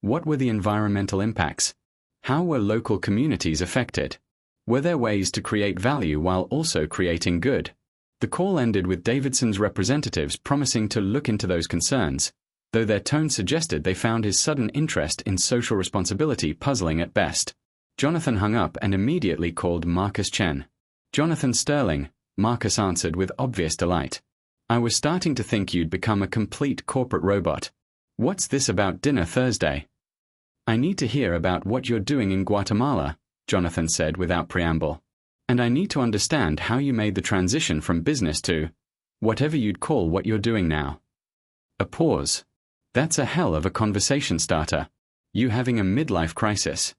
What were the environmental impacts? How were local communities affected? Were there ways to create value while also creating good? The call ended with Davidson's representatives promising to look into those concerns, though their tone suggested they found his sudden interest in social responsibility puzzling at best. Jonathan hung up and immediately called Marcus Chen. Jonathan Sterling, Marcus answered with obvious delight. I was starting to think you'd become a complete corporate robot. What's this about dinner Thursday? I need to hear about what you're doing in Guatemala, Jonathan said without preamble. And I need to understand how you made the transition from business to whatever you'd call what you're doing now. A pause. That's a hell of a conversation starter. You having a midlife crisis?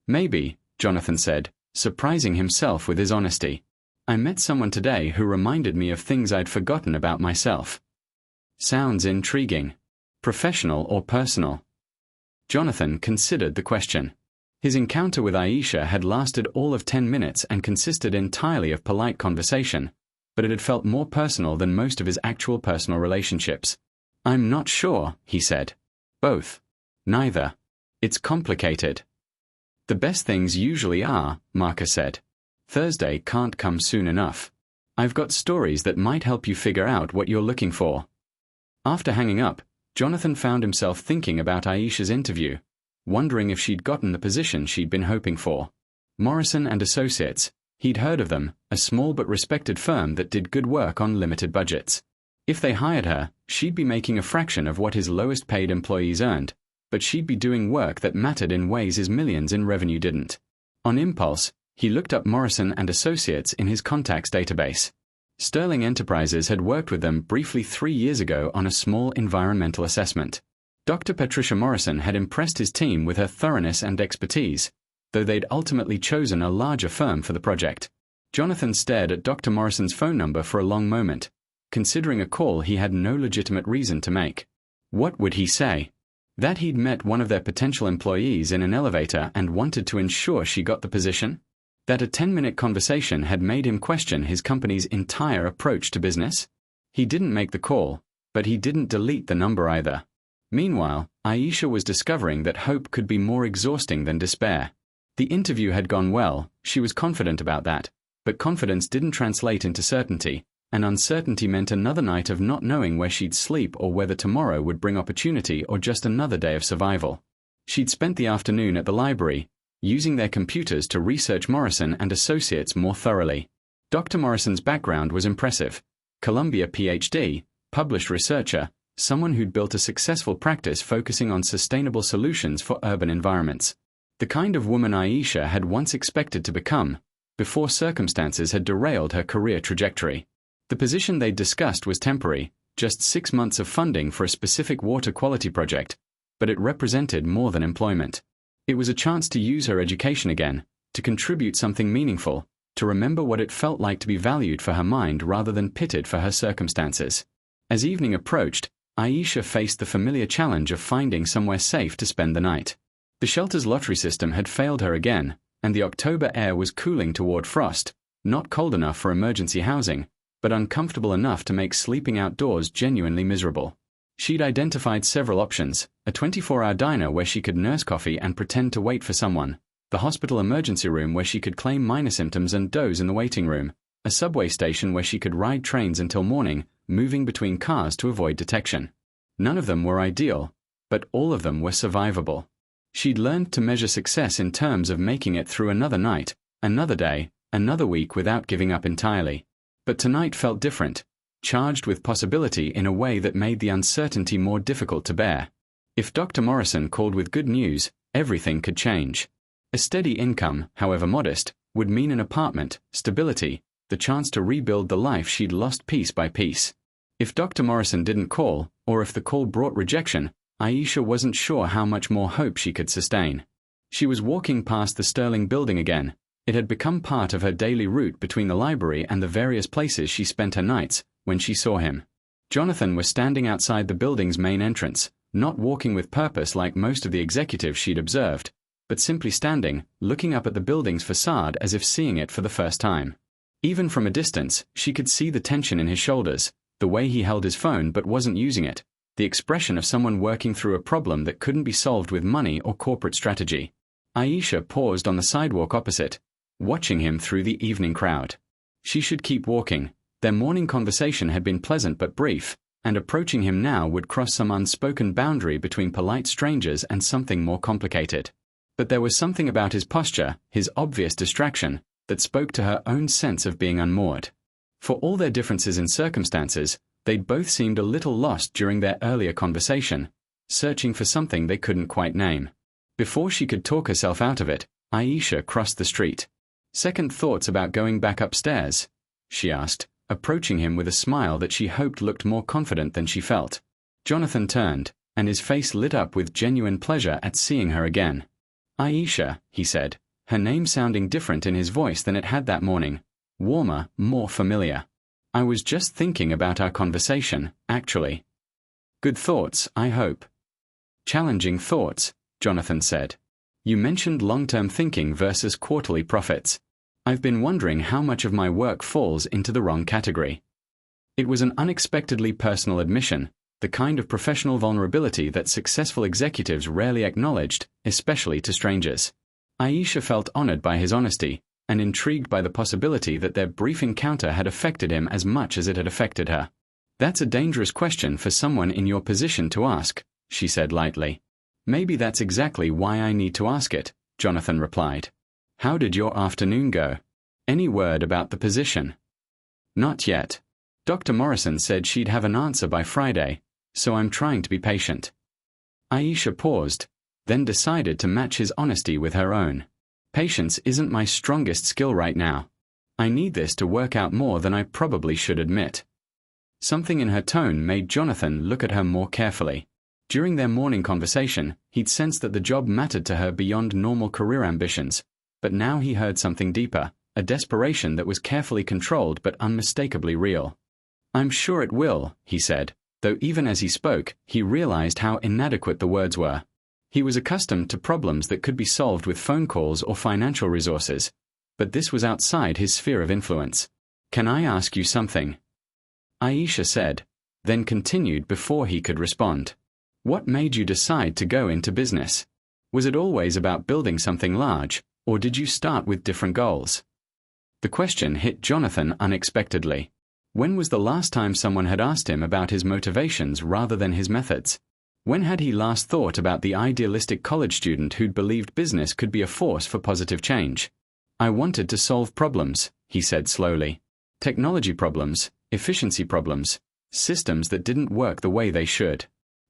Maybe, Jonathan said, surprising himself with his honesty. I met someone today who reminded me of things I'd forgotten about myself. Sounds intriguing. Professional or personal? Jonathan considered the question. His encounter with Aisha had lasted all of 10 minutes and consisted entirely of polite conversation, but it had felt more personal than most of his actual personal relationships. I'm not sure, he said. Both. Neither. It's complicated. The best things usually are, Marcus said. Thursday can't come soon enough. I've got stories that might help you figure out what you're looking for. After hanging up, Jonathan found himself thinking about Aisha's interview, wondering if she'd gotten the position she'd been hoping for. Morrison and Associates, he'd heard of them, a small but respected firm that did good work on limited budgets. If they hired her, she'd be making a fraction of what his lowest paid employees earned, but she'd be doing work that mattered in ways his millions in revenue didn't. On impulse, he looked up Morrison and Associates in his contacts database. Sterling Enterprises had worked with them briefly 3 years ago on a small environmental assessment. Dr. Patricia Morrison had impressed his team with her thoroughness and expertise, though they'd ultimately chosen a larger firm for the project. Jonathan stared at Dr. Morrison's phone number for a long moment, considering a call he had no legitimate reason to make. What would he say? That he'd met one of their potential employees in an elevator and wanted to ensure she got the position? That a 10-minute conversation had made him question his company's entire approach to business? He didn't make the call, but he didn't delete the number either. Meanwhile, Aisha was discovering that hope could be more exhausting than despair. The interview had gone well, she was confident about that, but confidence didn't translate into certainty, and uncertainty meant another night of not knowing where she'd sleep or whether tomorrow would bring opportunity or just another day of survival. She'd spent the afternoon at the library, using their computers to research Morrison and Associates more thoroughly. Dr. Morrison's background was impressive. Columbia PhD, published researcher, someone who'd built a successful practice focusing on sustainable solutions for urban environments. The kind of woman Aisha had once expected to become, before circumstances had derailed her career trajectory. The position they'd discussed was temporary, just 6 months of funding for a specific water quality project, but it represented more than employment. It was a chance to use her education again, to contribute something meaningful, to remember what it felt like to be valued for her mind rather than pitted for her circumstances. As evening approached, Aisha faced the familiar challenge of finding somewhere safe to spend the night. The shelter's lottery system had failed her again, and the October air was cooling toward frost, not cold enough for emergency housing, but uncomfortable enough to make sleeping outdoors genuinely miserable. She'd identified several options: a 24-hour diner where she could nurse coffee and pretend to wait for someone, the hospital emergency room where she could claim minor symptoms and doze in the waiting room, a subway station where she could ride trains until morning, moving between cars to avoid detection. None of them were ideal, but all of them were survivable. She'd learned to measure success in terms of making it through another night, another day, another week without giving up entirely. But tonight felt different, charged with possibility in a way that made the uncertainty more difficult to bear. If Dr. Morrison called with good news, everything could change. A steady income, however modest, would mean an apartment, stability, the chance to rebuild the life she'd lost piece by piece. If Dr. Morrison didn't call, or if the call brought rejection, Aisha wasn't sure how much more hope she could sustain. She was walking past the Sterling building again. It had become part of her daily route between the library and the various places she spent her nights, when she saw him. Jonathan was standing outside the building's main entrance, not walking with purpose like most of the executives she'd observed, but simply standing, looking up at the building's facade as if seeing it for the first time. Even from a distance, she could see the tension in his shoulders, the way he held his phone but wasn't using it, the expression of someone working through a problem that couldn't be solved with money or corporate strategy. Aisha paused on the sidewalk opposite, watching him through the evening crowd. She should keep walking. Their morning conversation had been pleasant but brief, and approaching him now would cross some unspoken boundary between polite strangers and something more complicated. But there was something about his posture, his obvious distraction, that spoke to her own sense of being unmoored. For all their differences in circumstances, they'd both seemed a little lost during their earlier conversation, searching for something they couldn't quite name. Before she could talk herself out of it, Aisha crossed the street. "Second thoughts about going back upstairs?" she asked, approaching him with a smile that she hoped looked more confident than she felt. Jonathan turned, and his face lit up with genuine pleasure at seeing her again. "Aisha," he said, her name sounding different in his voice than it had that morning, warmer, more familiar. "I was just thinking about our conversation, actually." "Good thoughts, I hope." "Challenging thoughts," Jonathan said. "You mentioned long-term thinking versus quarterly profits. I've been wondering how much of my work falls into the wrong category." It was an unexpectedly personal admission, the kind of professional vulnerability that successful executives rarely acknowledged, especially to strangers. Aisha felt honored by his honesty, and intrigued by the possibility that their brief encounter had affected him as much as it had affected her. "That's a dangerous question for someone in your position to ask," she said lightly. "Maybe that's exactly why I need to ask it," Jonathan replied. "How did your afternoon go? Any word about the position?" "Not yet. Dr. Morrison said she'd have an answer by Friday, so I'm trying to be patient." Aisha paused, then decided to match his honesty with her own. "Patience isn't my strongest skill right now. I need this to work out more than I probably should admit." Something in her tone made Jonathan look at her more carefully. During their morning conversation, he'd sensed that the job mattered to her beyond normal career ambitions, but now he heard something deeper, a desperation that was carefully controlled but unmistakably real. "I'm sure it will," he said, though even as he spoke, he realized how inadequate the words were. He was accustomed to problems that could be solved with phone calls or financial resources, but this was outside his sphere of influence. "Can I ask you something?" Aisha said, then continued before he could respond. "What made you decide to go into business? Was it always about building something large, or did you start with different goals?" The question hit Jonathan unexpectedly. When was the last time someone had asked him about his motivations rather than his methods? When had he last thought about the idealistic college student who'd believed business could be a force for positive change? "I wanted to solve problems," he said slowly. "Technology problems, efficiency problems, systems that didn't work the way they should.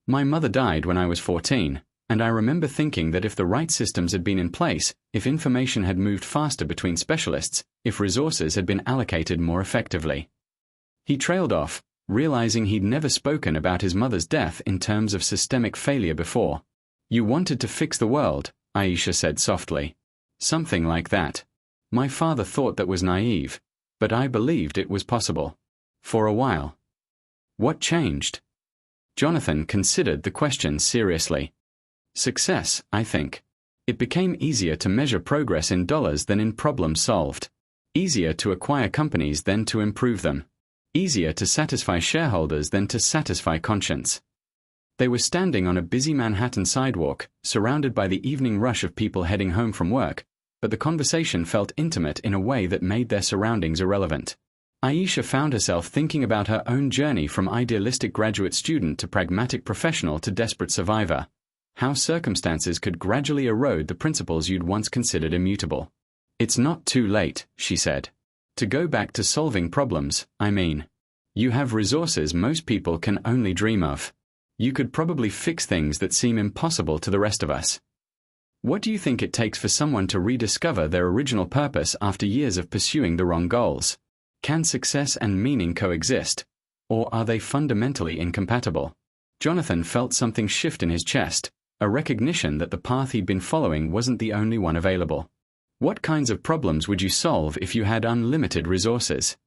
My mother died when I was 14, and I remember thinking that if the right systems had been in place, if information had moved faster between specialists, if resources had been allocated more effectively." He trailed off, realizing he'd never spoken about his mother's death in terms of systemic failure before. "You wanted to fix the world," Aisha said softly. "Something like that. My father thought that was naive, but I believed it was possible. For a while." "What changed?" Jonathan considered the question seriously. "Success, I think. It became easier to measure progress in dollars than in problems solved. Easier to acquire companies than to improve them. Easier to satisfy shareholders than to satisfy conscience." They were standing on a busy Manhattan sidewalk, surrounded by the evening rush of people heading home from work, but the conversation felt intimate in a way that made their surroundings irrelevant. Aisha found herself thinking about her own journey from idealistic graduate student to pragmatic professional to desperate survivor. How circumstances could gradually erode the principles you'd once considered immutable. It's not too late, she said. To go back to solving problems, I mean. You have resources most people can only dream of. You could probably fix things that seem impossible to the rest of us. What do you think it takes for someone to rediscover their original purpose after years of pursuing the wrong goals? Can success and meaning coexist? Or are they fundamentally incompatible? Jonathan felt something shift in his chest, a recognition that the path he'd been following wasn't the only one available. What kinds of problems would you solve if you had unlimited resources?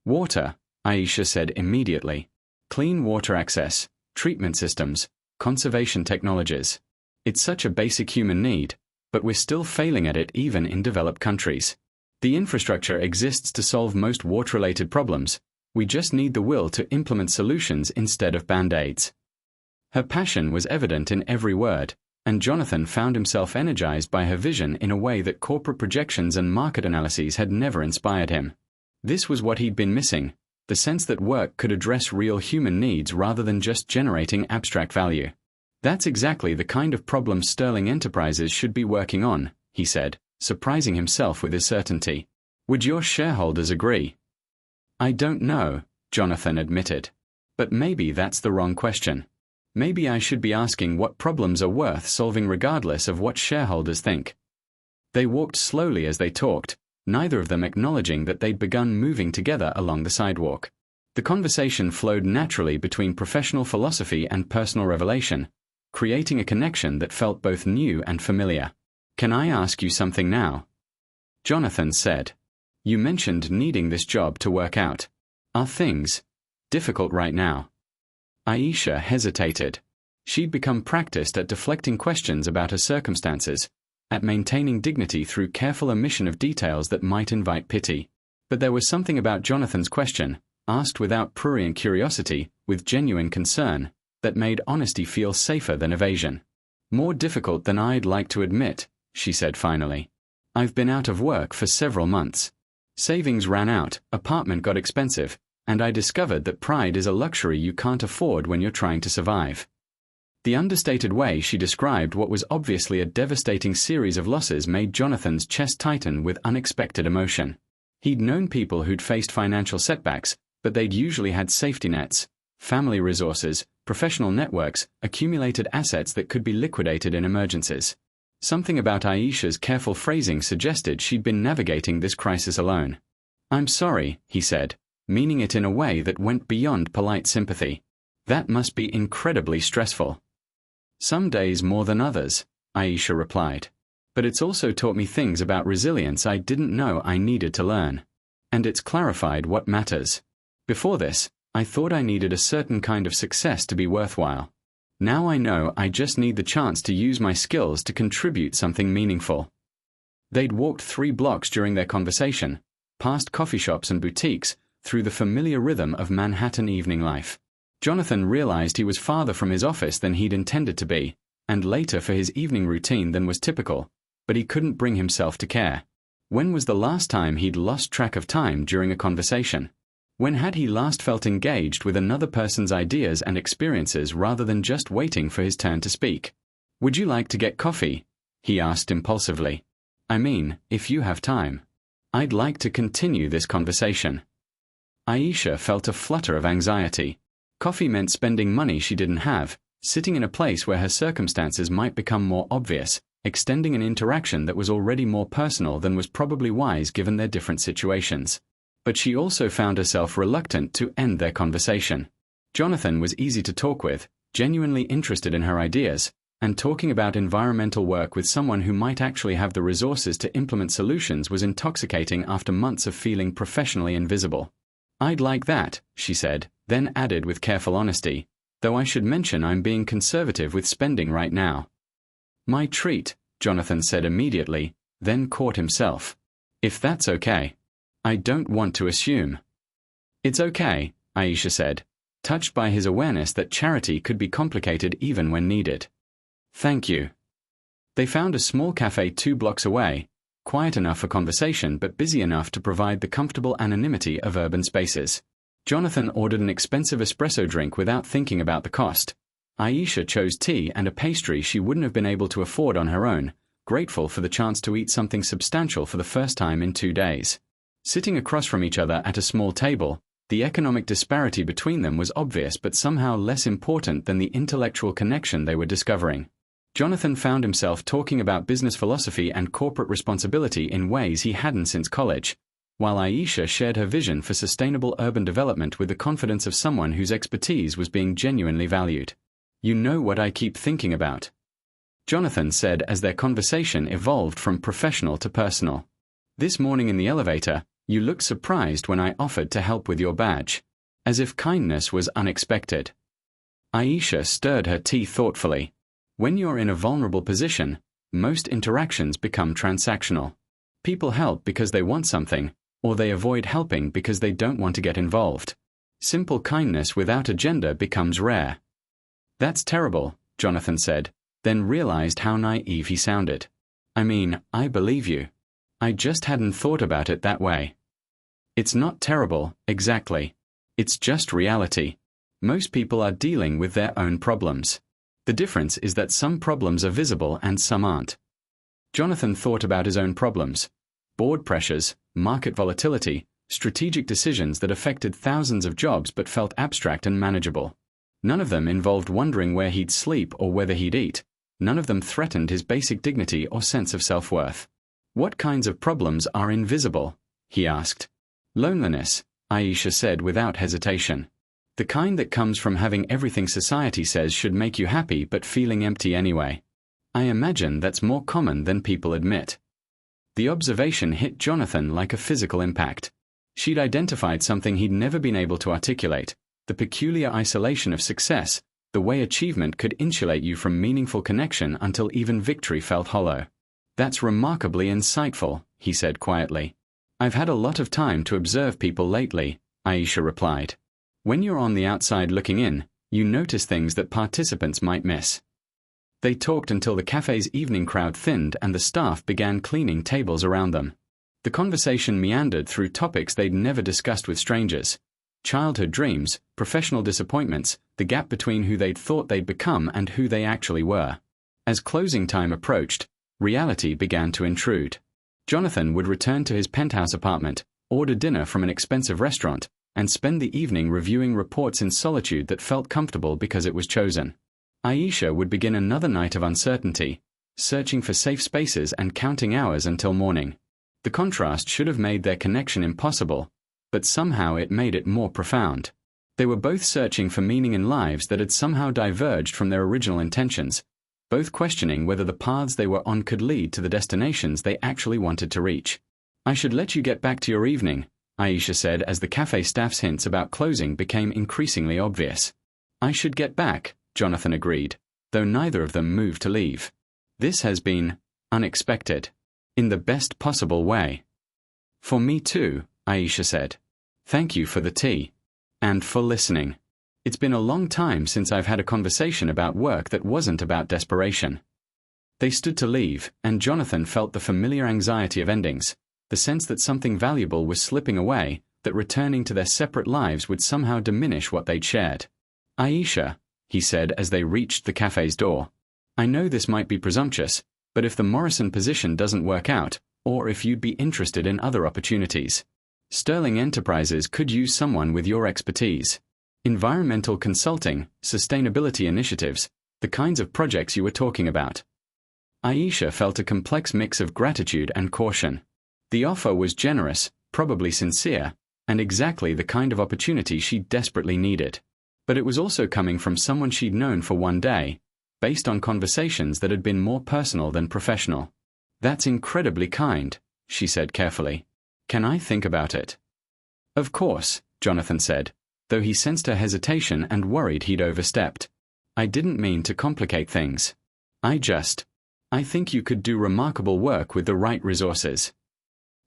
Water, Aisha said immediately. Clean water access, treatment systems, conservation technologies. It's such a basic human need, but we're still failing at it even in developed countries. The infrastructure exists to solve most water-related problems. We just need the will to implement solutions instead of band-aids. Her passion was evident in every word, and Jonathan found himself energized by her vision in a way that corporate projections and market analyses had never inspired him. This was what he'd been missing, the sense that work could address real human needs rather than just generating abstract value. That's exactly the kind of problem Sterling Enterprises should be working on, he said, surprising himself with his certainty. Would your shareholders agree? I don't know, Jonathan admitted. But maybe that's the wrong question. Maybe I should be asking what problems are worth solving regardless of what shareholders think. They walked slowly as they talked, neither of them acknowledging that they'd begun moving together along the sidewalk. The conversation flowed naturally between professional philosophy and personal revelation, creating a connection that felt both new and familiar. Can I ask you something now? Jonathan said. You mentioned needing this job to work out. Are things difficult right now? Aisha hesitated. She'd become practiced at deflecting questions about her circumstances, at maintaining dignity through careful omission of details that might invite pity. But there was something about Jonathan's question, asked without prurient curiosity, with genuine concern, that made honesty feel safer than evasion. More difficult than I'd like to admit, she said finally. I've been out of work for several months. Savings ran out, apartment got expensive, and I discovered that pride is a luxury you can't afford when you're trying to survive. The understated way she described what was obviously a devastating series of losses made Jonathan's chest tighten with unexpected emotion. He'd known people who'd faced financial setbacks, but they'd usually had safety nets, family resources, professional networks, accumulated assets that could be liquidated in emergencies. Something about Aisha's careful phrasing suggested she'd been navigating this crisis alone. I'm sorry, he said, meaning it in a way that went beyond polite sympathy. That must be incredibly stressful. Some days more than others, Aisha replied. But it's also taught me things about resilience I didn't know I needed to learn. And it's clarified what matters. Before this, I thought I needed a certain kind of success to be worthwhile. Now I know I just need the chance to use my skills to contribute something meaningful. They'd walked 3 blocks during their conversation, past coffee shops and boutiques, through the familiar rhythm of Manhattan evening life. Jonathan realized he was farther from his office than he'd intended to be, and later for his evening routine than was typical, but he couldn't bring himself to care. When was the last time he'd lost track of time during a conversation? When had he last felt engaged with another person's ideas and experiences rather than just waiting for his turn to speak? Would you like to get coffee? He asked impulsively. I mean, if you have time. I'd like to continue this conversation. Aisha felt a flutter of anxiety. Coffee meant spending money she didn't have, sitting in a place where her circumstances might become more obvious, extending an interaction that was already more personal than was probably wise given their different situations. But she also found herself reluctant to end their conversation. Jonathan was easy to talk with, genuinely interested in her ideas, and talking about environmental work with someone who might actually have the resources to implement solutions was intoxicating after months of feeling professionally invisible. I'd like that, she said, then added with careful honesty, though I should mention I'm being conservative with spending right now. My treat, Jonathan said immediately, then caught himself. If that's okay. I don't want to assume. It's okay, Aisha said, touched by his awareness that charity could be complicated even when needed. Thank you. They found a small cafe 2 blocks away, quiet enough for conversation but busy enough to provide the comfortable anonymity of urban spaces. Jonathan ordered an expensive espresso drink without thinking about the cost. Aisha chose tea and a pastry she wouldn't have been able to afford on her own, grateful for the chance to eat something substantial for the first time in 2 days. Sitting across from each other at a small table, the economic disparity between them was obvious but somehow less important than the intellectual connection they were discovering. Jonathan found himself talking about business philosophy and corporate responsibility in ways he hadn't since college, while Aisha shared her vision for sustainable urban development with the confidence of someone whose expertise was being genuinely valued. "You know what I keep thinking about," Jonathan said as their conversation evolved from professional to personal. "This morning in the elevator, you looked surprised when I offered to help with your badge. As if kindness was unexpected." Aisha stirred her tea thoughtfully. When you're in a vulnerable position, most interactions become transactional. People help because they want something, or they avoid helping because they don't want to get involved. Simple kindness without agenda becomes rare. "That's terrible," Jonathan said, then realized how naive he sounded. "I mean, I believe you. I just hadn't thought about it that way." "It's not terrible, exactly. It's just reality. Most people are dealing with their own problems. The difference is that some problems are visible and some aren't." Jonathan thought about his own problems: board pressures, market volatility, strategic decisions that affected thousands of jobs but felt abstract and manageable. None of them involved wondering where he'd sleep or whether he'd eat. None of them threatened his basic dignity or sense of self-worth. "What kinds of problems are invisible?" he asked. "Loneliness," Aisha said without hesitation. "The kind that comes from having everything society says should make you happy but feeling empty anyway. I imagine that's more common than people admit." The observation hit Jonathan like a physical impact. She'd identified something he'd never been able to articulate: the peculiar isolation of success, the way achievement could insulate you from meaningful connection until even victory felt hollow. "That's remarkably insightful," he said quietly. "I've had a lot of time to observe people lately," Aisha replied. "When you're on the outside looking in, you notice things that participants might miss." They talked until the cafe's evening crowd thinned and the staff began cleaning tables around them. The conversation meandered through topics they'd never discussed with strangers: childhood dreams, professional disappointments, the gap between who they'd thought they'd become and who they actually were. As closing time approached, reality began to intrude. Jonathan would return to his penthouse apartment, order dinner from an expensive restaurant, and spend the evening reviewing reports in solitude that felt comfortable because it was chosen. Aisha would begin another night of uncertainty, searching for safe spaces and counting hours until morning. The contrast should have made their connection impossible, but somehow it made it more profound. They were both searching for meaning in lives that had somehow diverged from their original intentions, both questioning whether the paths they were on could lead to the destinations they actually wanted to reach. "I should let you get back to your evening," Aisha said as the cafe staff's hints about closing became increasingly obvious. "I should get back," Jonathan agreed, though neither of them moved to leave. "This has been unexpected, in the best possible way." "For me too," Aisha said. "Thank you for the tea. And for listening. It's been a long time since I've had a conversation about work that wasn't about desperation." They stood to leave, and Jonathan felt the familiar anxiety of endings, the sense that something valuable was slipping away, that returning to their separate lives would somehow diminish what they'd shared. "Aisha," he said as they reached the cafe's door, "I know this might be presumptuous, but if the Morrison position doesn't work out, or if you'd be interested in other opportunities, Sterling Enterprises could use someone with your expertise. Environmental consulting, sustainability initiatives, the kinds of projects you were talking about." Aisha felt a complex mix of gratitude and caution. The offer was generous, probably sincere, and exactly the kind of opportunity she desperately needed. But it was also coming from someone she'd known for one day, based on conversations that had been more personal than professional. "That's incredibly kind," she said carefully. "Can I think about it?" "Of course," Jonathan said, though he sensed her hesitation and worried he'd overstepped. "I didn't mean to complicate things. I think you could do remarkable work with the right resources."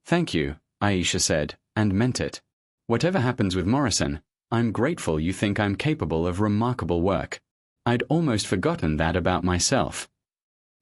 "Thank you," Aisha said, and meant it. "Whatever happens with Morrison, I'm grateful you think I'm capable of remarkable work. I'd almost forgotten that about myself."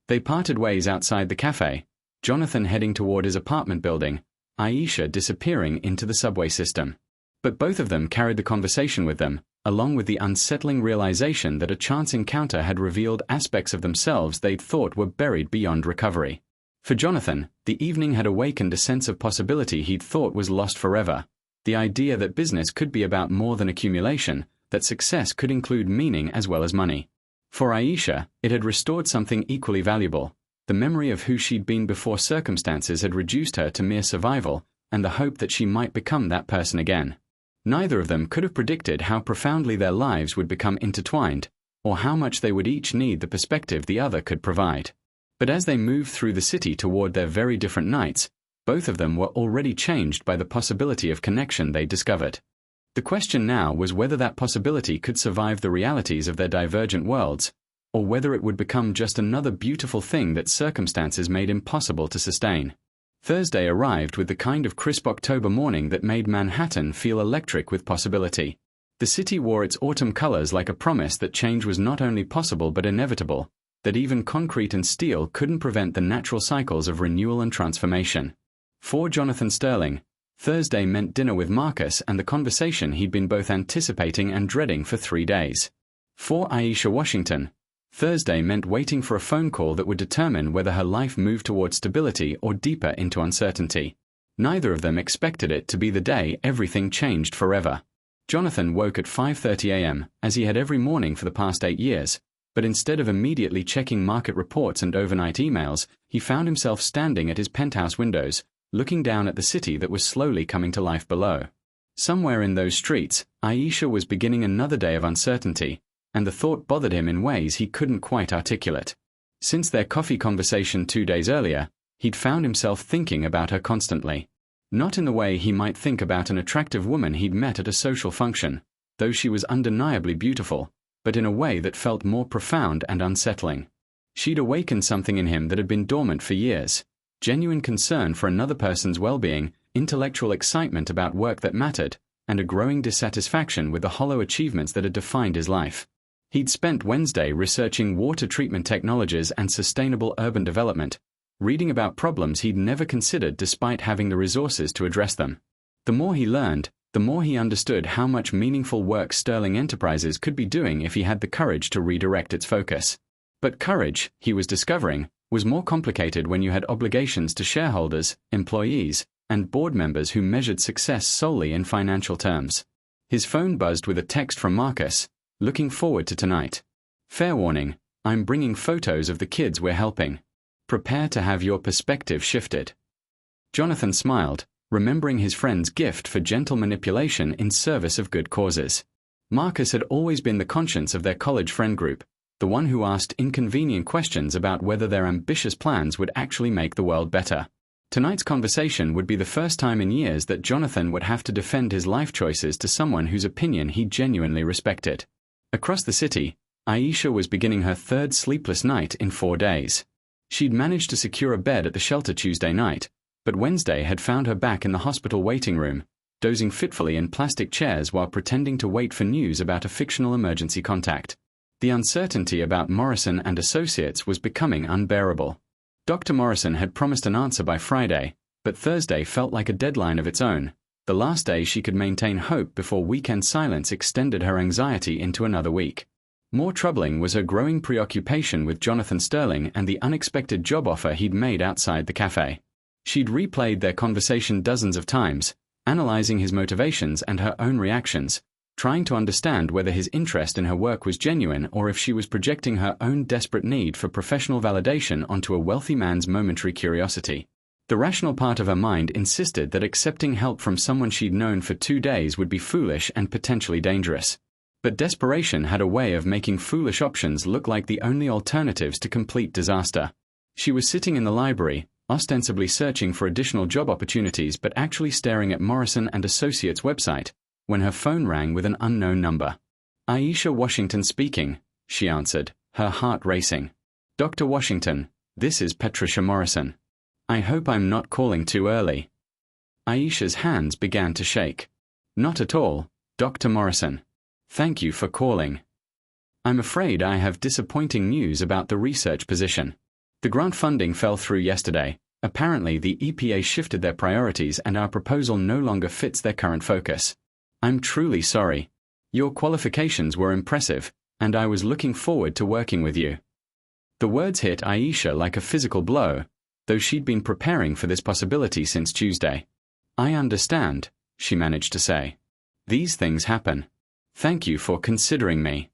They parted ways outside the cafe, Jonathan heading toward his apartment building, Aisha disappearing into the subway system. But both of them carried the conversation with them, along with the unsettling realization that a chance encounter had revealed aspects of themselves they'd thought were buried beyond recovery. For Jonathan, the evening had awakened a sense of possibility he'd thought was lost forever. The idea that business could be about more than accumulation, that success could include meaning as well as money. For Aisha, it had restored something equally valuable, the memory of who she'd been before circumstances had reduced her to mere survival, and the hope that she might become that person again. Neither of them could have predicted how profoundly their lives would become intertwined, or how much they would each need the perspective the other could provide. But as they moved through the city toward their very different nights, both of them were already changed by the possibility of connection they discovered. The question now was whether that possibility could survive the realities of their divergent worlds, or whether it would become just another beautiful thing that circumstances made impossible to sustain. Thursday arrived with the kind of crisp October morning that made Manhattan feel electric with possibility. The city wore its autumn colors like a promise that change was not only possible but inevitable, that even concrete and steel couldn't prevent the natural cycles of renewal and transformation. For Jonathan Sterling, Thursday meant dinner with Marcus and the conversation he'd been both anticipating and dreading for 3 days. For Aisha Washington, Thursday meant waiting for a phone call that would determine whether her life moved toward stability or deeper into uncertainty. Neither of them expected it to be the day everything changed forever. Jonathan woke at 5:30 a.m., as he had every morning for the past 8 years, but instead of immediately checking market reports and overnight emails, he found himself standing at his penthouse windows, looking down at the city that was slowly coming to life below. Somewhere in those streets, Aisha was beginning another day of uncertainty, and the thought bothered him in ways he couldn't quite articulate. Since their coffee conversation 2 days earlier, he'd found himself thinking about her constantly. Not in the way he might think about an attractive woman he'd met at a social function, though she was undeniably beautiful, but in a way that felt more profound and unsettling. She'd awakened something in him that had been dormant for years, genuine concern for another person's well-being, intellectual excitement about work that mattered, and a growing dissatisfaction with the hollow achievements that had defined his life. He'd spent Wednesday researching water treatment technologies and sustainable urban development, reading about problems he'd never considered despite having the resources to address them. The more he learned, the more he understood how much meaningful work Sterling Enterprises could be doing if he had the courage to redirect its focus. But courage, he was discovering, was more complicated when you had obligations to shareholders, employees, and board members who measured success solely in financial terms. His phone buzzed with a text from Marcus, "Looking forward to tonight. Fair warning, I'm bringing photos of the kids we're helping. Prepare to have your perspective shifted." Jonathan smiled, remembering his friend's gift for gentle manipulation in service of good causes. Marcus had always been the conscience of their college friend group, the one who asked inconvenient questions about whether their ambitious plans would actually make the world better. Tonight's conversation would be the first time in years that Jonathan would have to defend his life choices to someone whose opinion he genuinely respected. Across the city, Aisha was beginning her 3rd sleepless night in 4 days. She'd managed to secure a bed at the shelter Tuesday night, but Wednesday had found her back in the hospital waiting room, dozing fitfully in plastic chairs while pretending to wait for news about a fictional emergency contact. The uncertainty about Morrison and Associates was becoming unbearable. Dr. Morrison had promised an answer by Friday, but Thursday felt like a deadline of its own, the last day she could maintain hope before weekend silence extended her anxiety into another week. More troubling was her growing preoccupation with Jonathan Sterling and the unexpected job offer he'd made outside the cafe. She'd replayed their conversation dozens of times, analyzing his motivations and her own reactions, trying to understand whether his interest in her work was genuine or if she was projecting her own desperate need for professional validation onto a wealthy man's momentary curiosity. The rational part of her mind insisted that accepting help from someone she'd known for 2 days would be foolish and potentially dangerous. But desperation had a way of making foolish options look like the only alternatives to complete disaster. She was sitting in the library, ostensibly searching for additional job opportunities but actually staring at Morrison and Associates' website, when her phone rang with an unknown number. "Aisha Washington speaking," she answered, her heart racing. "Dr. Washington, this is Patricia Morrison. I hope I'm not calling too early." Aisha's hands began to shake. "Not at all, Dr. Morrison. Thank you for calling. I'm afraid I have disappointing news about the research position. The grant funding fell through yesterday, Apparently, the EPA shifted their priorities and our proposal no longer fits their current focus. I'm truly sorry. Your qualifications were impressive, and I was looking forward to working with you. The words hit Aisha like a physical blow, though she'd been preparing for this possibility since Tuesday. I understand, she managed to say. These things happen. Thank you for considering me.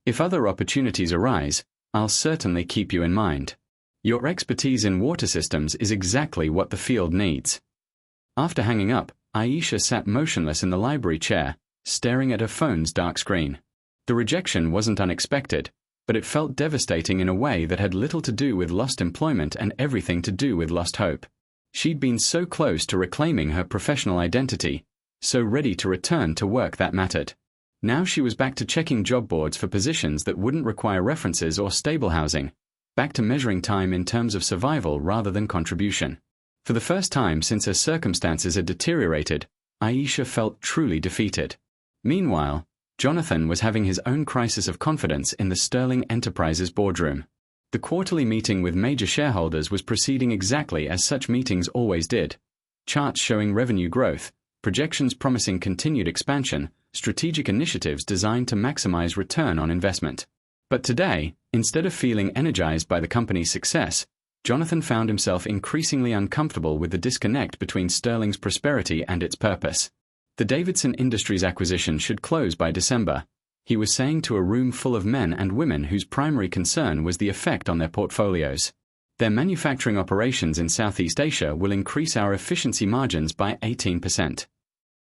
If other opportunities arise, I'll certainly keep you in mind. Your expertise in water systems is exactly what the field needs. After hanging up, Aisha sat motionless in the library chair, staring at her phone's dark screen. The rejection wasn't unexpected, but it felt devastating in a way that had little to do with lost employment and everything to do with lost hope. She'd been so close to reclaiming her professional identity, so ready to return to work that mattered. Now she was back to checking job boards for positions that wouldn't require references or stable housing, back to measuring time in terms of survival rather than contribution. For the first time since her circumstances had deteriorated, Aisha felt truly defeated. Meanwhile, Jonathan was having his own crisis of confidence in the Sterling Enterprises boardroom. The quarterly meeting with major shareholders was proceeding exactly as such meetings always did. Charts showing revenue growth, projections promising continued expansion, strategic initiatives designed to maximize return on investment. But today, instead of feeling energized by the company's success, Jonathan found himself increasingly uncomfortable with the disconnect between Sterling's prosperity and its purpose. The Davidson Industries acquisition should close by December, he was saying to a room full of men and women whose primary concern was the effect on their portfolios. Their manufacturing operations in Southeast Asia will increase our efficiency margins by 18%.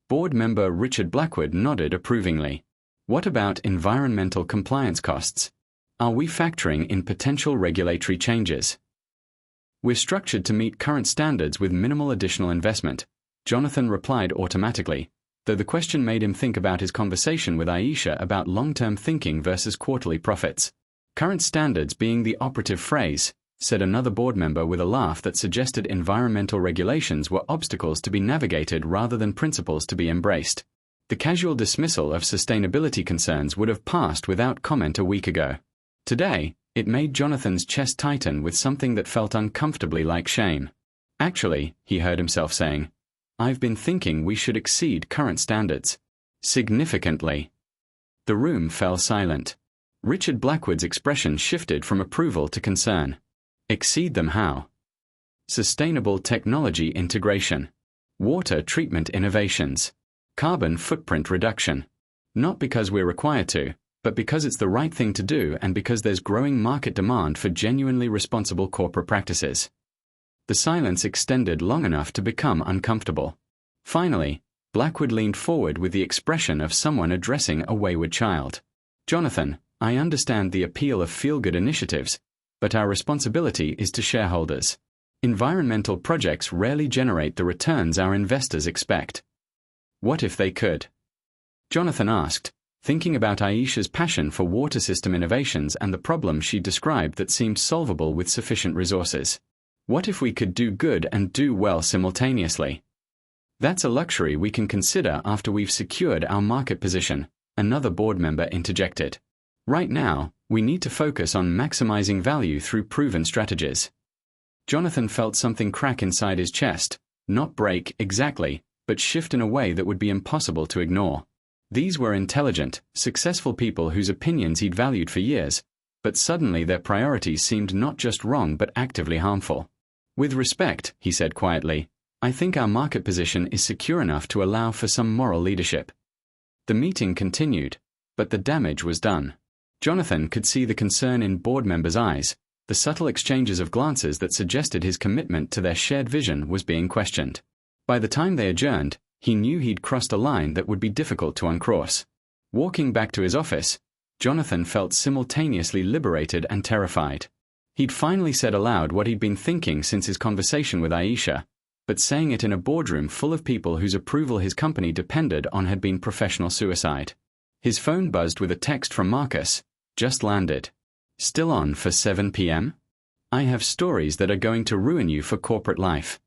Board member Richard Blackwood nodded approvingly. What about environmental compliance costs? Are we factoring in potential regulatory changes? We're structured to meet current standards with minimal additional investment, Jonathan replied automatically, though the question made him think about his conversation with Aisha about long-term thinking versus quarterly profits. Current standards being the operative phrase, said another board member with a laugh that suggested environmental regulations were obstacles to be navigated rather than principles to be embraced. The casual dismissal of sustainability concerns would have passed without comment a week ago. Today, it made Jonathan's chest tighten with something that felt uncomfortably like shame. Actually, he heard himself saying, I've been thinking we should exceed current standards. Significantly. The room fell silent. Richard Blackwood's expression shifted from approval to concern. Exceed them how? Sustainable technology integration. Water treatment innovations. Carbon footprint reduction. Not because we're required to, but because it's the right thing to do and because there's growing market demand for genuinely responsible corporate practices. The silence extended long enough to become uncomfortable. Finally, Blackwood leaned forward with the expression of someone addressing a wayward child. Jonathan, I understand the appeal of feel-good initiatives, but our responsibility is to shareholders. Environmental projects rarely generate the returns our investors expect. What if they could? Jonathan asked, thinking about Aisha's passion for water system innovations and the problem she described that seemed solvable with sufficient resources. What if we could do good and do well simultaneously? That's a luxury we can consider after we've secured our market position, another board member interjected. Right now, we need to focus on maximizing value through proven strategies. Jonathan felt something crack inside his chest, not break exactly, but shift in a way that would be impossible to ignore. These were intelligent, successful people whose opinions he'd valued for years, but suddenly their priorities seemed not just wrong but actively harmful. With respect, he said quietly, I think our market position is secure enough to allow for some moral leadership. The meeting continued, but the damage was done. Jonathan could see the concern in board members' eyes, the subtle exchanges of glances that suggested his commitment to their shared vision was being questioned. By the time they adjourned, he knew he'd crossed a line that would be difficult to uncross. Walking back to his office, Jonathan felt simultaneously liberated and terrified. He'd finally said aloud what he'd been thinking since his conversation with Aisha, but saying it in a boardroom full of people whose approval his company depended on had been professional suicide. His phone buzzed with a text from Marcus, just landed. Still on for 7 p.m.? I have stories that are going to ruin you for corporate life.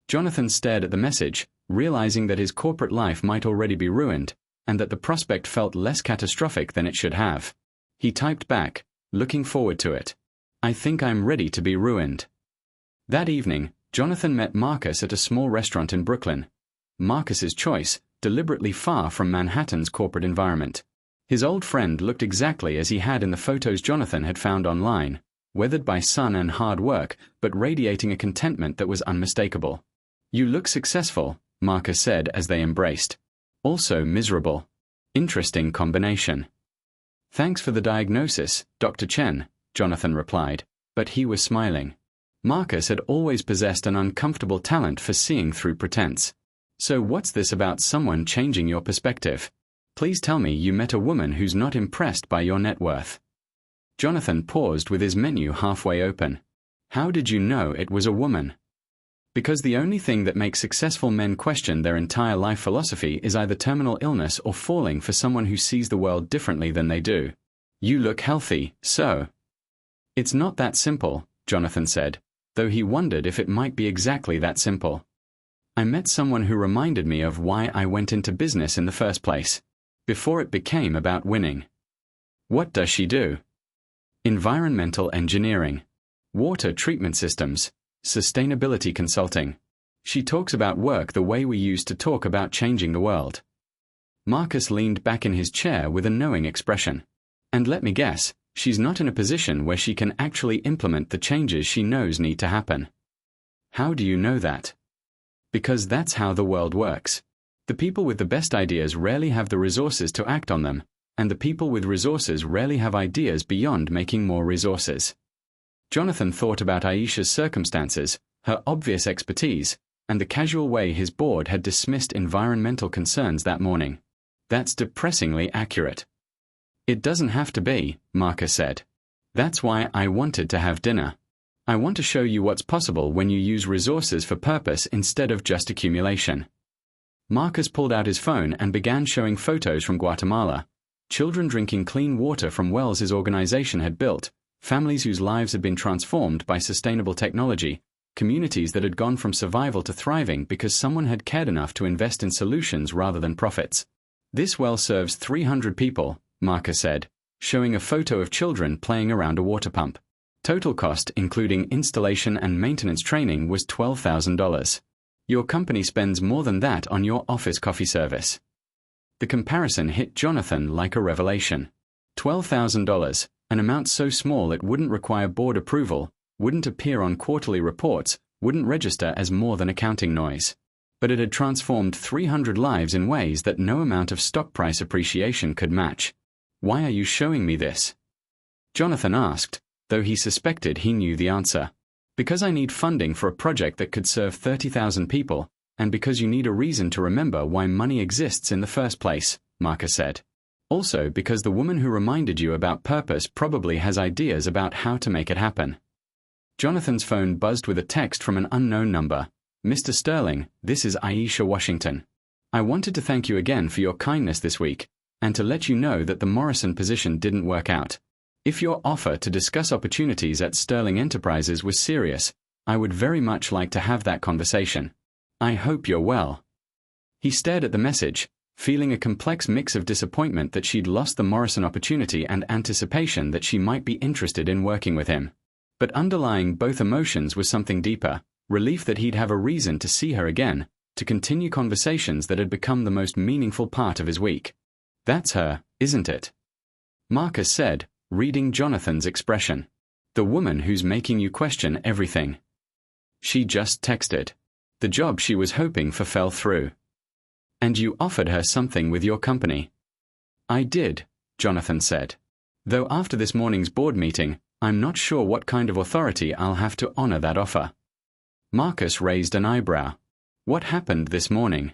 Jonathan stared at the message, realizing that his corporate life might already be ruined, and that the prospect felt less catastrophic than it should have. He typed back, looking forward to it. I think I'm ready to be ruined. That evening, Jonathan met Marcus at a small restaurant in Brooklyn. Marcus's choice, deliberately far from Manhattan's corporate environment. His old friend looked exactly as he had in the photos Jonathan had found online, weathered by sun and hard work, but radiating a contentment that was unmistakable. "You look successful," Marcus said as they embraced. "Also miserable. Interesting combination." "Thanks for the diagnosis, Dr. Chen," Jonathan replied, but he was smiling. Marcus had always possessed an uncomfortable talent for seeing through pretense. "So what's this about someone changing your perspective? Please tell me you met a woman who's not impressed by your net worth." Jonathan paused with his menu halfway open. "How did you know it was a woman?" "Because the only thing that makes successful men question their entire life philosophy is either terminal illness or falling for someone who sees the world differently than they do. You look healthy, so." "It's not that simple," Jonathan said, though he wondered if it might be exactly that simple. "I met someone who reminded me of why I went into business in the first place, before it became about winning." "What does she do?" "Environmental engineering, water treatment systems, sustainability consulting. She talks about work the way we used to talk about changing the world." Marcus leaned back in his chair with a knowing expression. "And let me guess, she's not in a position where she can actually implement the changes she knows need to happen." "How do you know that?" "Because that's how the world works. The people with the best ideas rarely have the resources to act on them, and the people with resources rarely have ideas beyond making more resources." Jonathan thought about Aisha's circumstances, her obvious expertise, and the casual way his board had dismissed environmental concerns that morning. That's depressingly accurate. "It doesn't have to be," Marcus said. "That's why I wanted to have dinner. I want to show you what's possible when you use resources for purpose instead of just accumulation." Marcus pulled out his phone and began showing photos from Guatemala. Children drinking clean water from wells his organization had built, families whose lives had been transformed by sustainable technology, communities that had gone from survival to thriving because someone had cared enough to invest in solutions rather than profits. "This well serves 300 people, Marcus said, showing a photo of children playing around a water pump. Total cost, including installation and maintenance training, was $12,000. Your company spends more than that on your office coffee service." The comparison hit Jonathan like a revelation. $12,000, an amount so small it wouldn't require board approval, wouldn't appear on quarterly reports, wouldn't register as more than accounting noise. But it had transformed 300 lives in ways that no amount of stock price appreciation could match. "Why are you showing me this?" Jonathan asked, though he suspected he knew the answer. "Because I need funding for a project that could serve 30,000 people, and because you need a reason to remember why money exists in the first place," Marcus said. "Also because the woman who reminded you about purpose probably has ideas about how to make it happen." Jonathan's phone buzzed with a text from an unknown number. "Mr. Sterling, this is Aisha Washington. I wanted to thank you again for your kindness this week, and to let you know that the Morrison position didn't work out. If your offer to discuss opportunities at Sterling Enterprises was serious, I would very much like to have that conversation. I hope you're well." He stared at the message, feeling a complex mix of disappointment that she'd lost the Morrison opportunity and anticipation that she might be interested in working with him. But underlying both emotions was something deeper, relief that he'd have a reason to see her again, to continue conversations that had become the most meaningful part of his week. "That's her, isn't it?" Marcus said, reading Jonathan's expression. "The woman who's making you question everything." She just texted. The job she was hoping for fell through. "And you offered her something with your company." "I did," Jonathan said. "Though after this morning's board meeting, I'm not sure what kind of authority I'll have to honor that offer." Marcus raised an eyebrow. "What happened this morning?"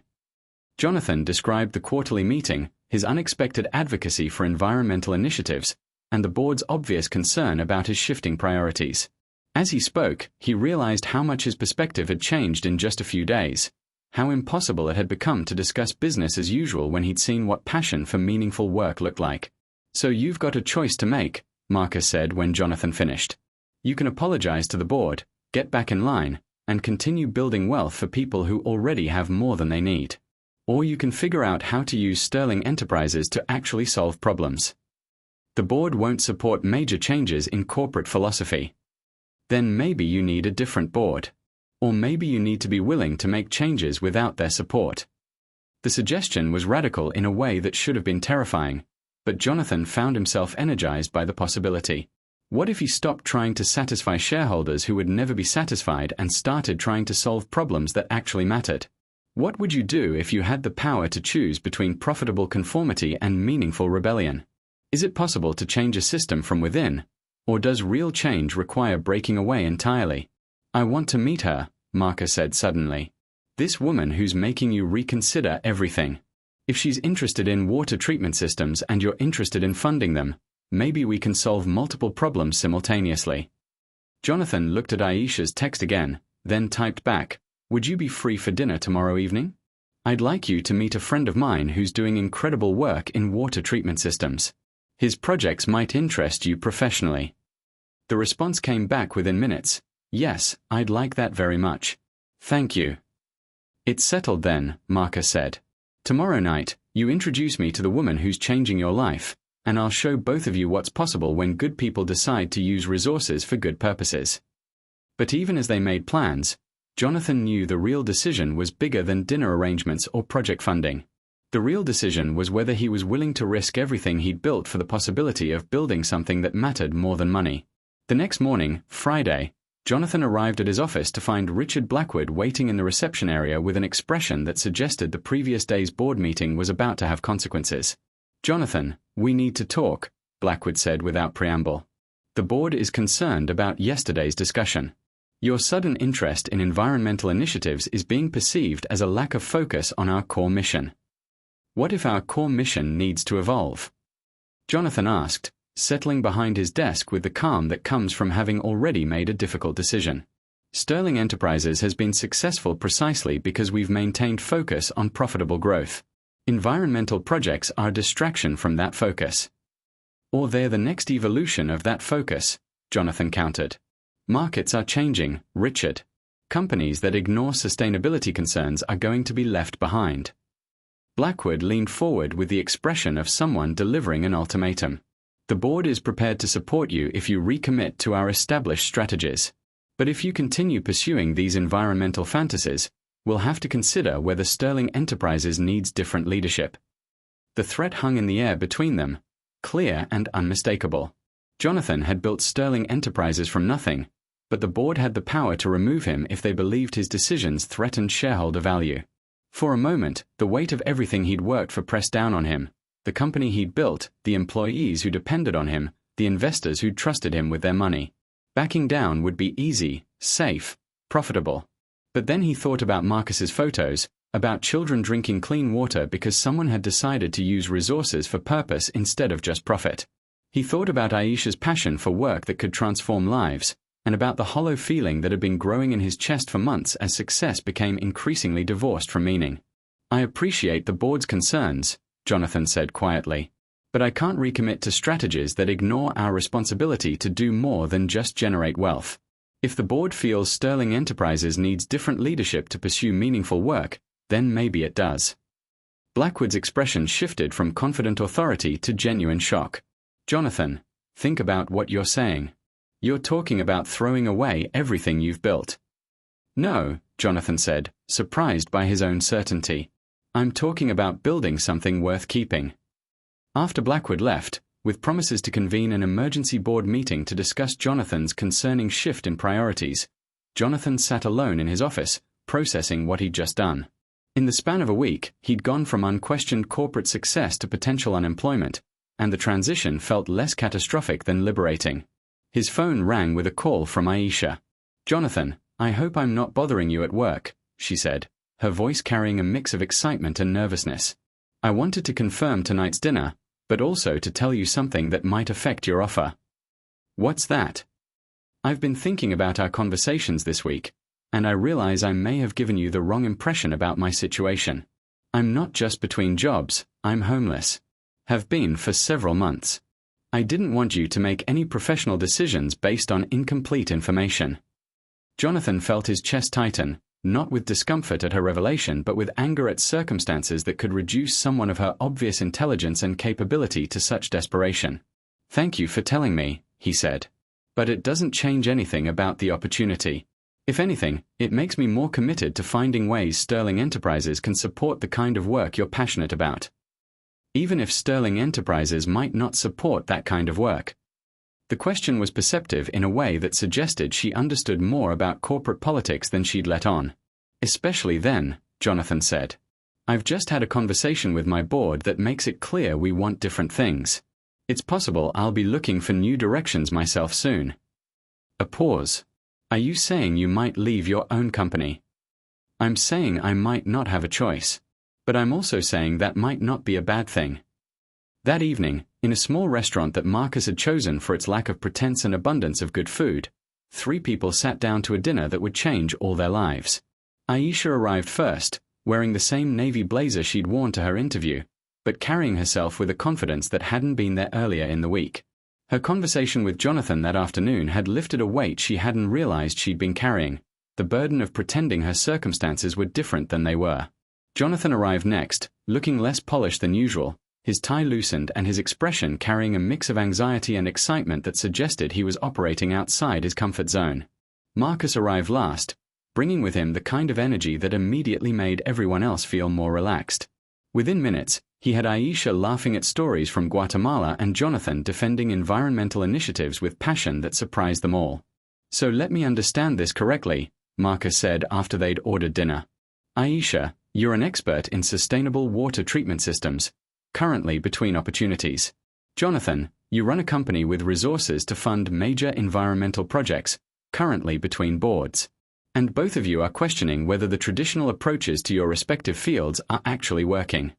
Jonathan described the quarterly meeting, his unexpected advocacy for environmental initiatives, and the board's obvious concern about his shifting priorities. As he spoke, he realized how much his perspective had changed in just a few days, how impossible it had become to discuss business as usual when he'd seen what passion for meaningful work looked like. "So you've got a choice to make," Marcus said when Jonathan finished. "You can apologize to the board, get back in line, and continue building wealth for people who already have more than they need. Or you can figure out how to use Sterling Enterprises to actually solve problems. The board won't support major changes in corporate philosophy." then maybe you need a different board. Or maybe you need to be willing to make changes without their support. The suggestion was radical in a way that should have been terrifying, but Jonathan found himself energized by the possibility. What if he stopped trying to satisfy shareholders who would never be satisfied and started trying to solve problems that actually mattered? What would you do if you had the power to choose between profitable conformity and meaningful rebellion? Is it possible to change a system from within, or does real change require breaking away entirely? I want to meet her, Marcus said suddenly. This woman who's making you reconsider everything. If she's interested in water treatment systems and you're interested in funding them, maybe we can solve multiple problems simultaneously. Jonathan looked at Aisha's text again, then typed back, "Would you be free for dinner tomorrow evening? I'd like you to meet a friend of mine who's doing incredible work in water treatment systems. His projects might interest you professionally." The response came back within minutes. "Yes, I'd like that very much. Thank you." "It's settled then," Marcus said. "Tomorrow night, you introduce me to the woman who's changing your life, and I'll show both of you what's possible when good people decide to use resources for good purposes." But even as they made plans, Jonathan knew the real decision was bigger than dinner arrangements or project funding. The real decision was whether he was willing to risk everything he'd built for the possibility of building something that mattered more than money. The next morning, Friday, Jonathan arrived at his office to find Richard Blackwood waiting in the reception area with an expression that suggested the previous day's board meeting was about to have consequences. "Jonathan, we need to talk," Blackwood said without preamble. "The board is concerned about yesterday's discussion. Your sudden interest in environmental initiatives is being perceived as a lack of focus on our core mission. What if our core mission needs to evolve?" Jonathan asked, settling behind his desk with the calm that comes from having already made a difficult decision. Sterling Enterprises has been successful precisely because we've maintained focus on profitable growth. Environmental projects are a distraction from that focus. Or they're the next evolution of that focus, Jonathan countered. Markets are changing, Richard. Companies that ignore sustainability concerns are going to be left behind. Blackwood leaned forward with the expression of someone delivering an ultimatum. "The board is prepared to support you if you recommit to our established strategies. But if you continue pursuing these environmental fantasies, we'll have to consider whether Sterling Enterprises needs different leadership." The threat hung in the air between them, clear and unmistakable. Jonathan had built Sterling Enterprises from nothing, but the board had the power to remove him if they believed his decisions threatened shareholder value. For a moment, the weight of everything he'd worked for pressed down on him. The company he'd built, the employees who depended on him, the investors who'd trusted him with their money. Backing down would be easy, safe, profitable. But then he thought about Marcus's photos, about children drinking clean water because someone had decided to use resources for purpose instead of just profit. He thought about Aisha's passion for work that could transform lives, and about the hollow feeling that had been growing in his chest for months as success became increasingly divorced from meaning. "I appreciate the board's concerns," Jonathan said quietly, "but I can't recommit to strategies that ignore our responsibility to do more than just generate wealth. If the board feels Sterling Enterprises needs different leadership to pursue meaningful work, then maybe it does." Blackwood's expression shifted from confident authority to genuine shock. "Jonathan, think about what you're saying. You're talking about throwing away everything you've built." "No," Jonathan said, surprised by his own certainty. "I'm talking about building something worth keeping." After Blackwood left, with promises to convene an emergency board meeting to discuss Jonathan's concerning shift in priorities, Jonathan sat alone in his office, processing what he'd just done. In the span of a week, he'd gone from unquestioned corporate success to potential unemployment, and the transition felt less catastrophic than liberating. His phone rang with a call from Aisha. "Jonathan, I hope I'm not bothering you at work," she said, her voice carrying a mix of excitement and nervousness. "I wanted to confirm tonight's dinner, but also to tell you something that might affect your offer." "What's that?" "I've been thinking about our conversations this week, and I realize I may have given you the wrong impression about my situation. I'm not just between jobs, I'm homeless. Have been for several months. I didn't want you to make any professional decisions based on incomplete information." Jonathan felt his chest tighten, not with discomfort at her revelation but with anger at circumstances that could reduce someone of her obvious intelligence and capability to such desperation. "Thank you for telling me," he said. But it doesn't change anything about the opportunity. If anything, it makes me more committed to finding ways Sterling Enterprises can support the kind of work you're passionate about. Even if Sterling Enterprises might not support that kind of work. The question was perceptive in a way that suggested she understood more about corporate politics than she'd let on. Especially then, Jonathan said. I've just had a conversation with my board that makes it clear we want different things. It's possible I'll be looking for new directions myself soon. A pause. Are you saying you might leave your own company? I'm saying I might not have a choice. But I'm also saying that might not be a bad thing. That evening, in a small restaurant that Marcus had chosen for its lack of pretense and abundance of good food, 3 people sat down to a dinner that would change all their lives. Aisha arrived first, wearing the same navy blazer she'd worn to her interview, but carrying herself with a confidence that hadn't been there earlier in the week. Her conversation with Jonathan that afternoon had lifted a weight she hadn't realized she'd been carrying, the burden of pretending her circumstances were different than they were. Jonathan arrived next, looking less polished than usual, his tie loosened and his expression carrying a mix of anxiety and excitement that suggested he was operating outside his comfort zone. Marcus arrived last, bringing with him the kind of energy that immediately made everyone else feel more relaxed. Within minutes, he had Aisha laughing at stories from Guatemala and Jonathan defending environmental initiatives with passion that surprised them all. So let me understand this correctly, Marcus said after they'd ordered dinner. Aisha, you're an expert in sustainable water treatment systems, currently between opportunities. Jonathan, you run a company with resources to fund major environmental projects, currently between boards. And both of you are questioning whether the traditional approaches to your respective fields are actually working.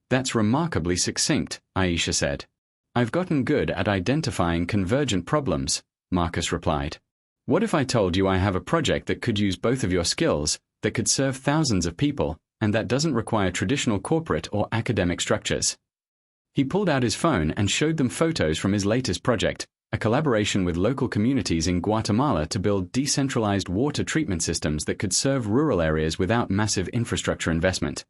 That's remarkably succinct, Aisha said. I've gotten good at identifying convergent problems, Marcus replied. What if I told you I have a project that could use both of your skills, that could serve thousands of people, and that doesn't require traditional corporate or academic structures? He pulled out his phone and showed them photos from his latest project, a collaboration with local communities in Guatemala to build decentralized water treatment systems that could serve rural areas without massive infrastructure investment.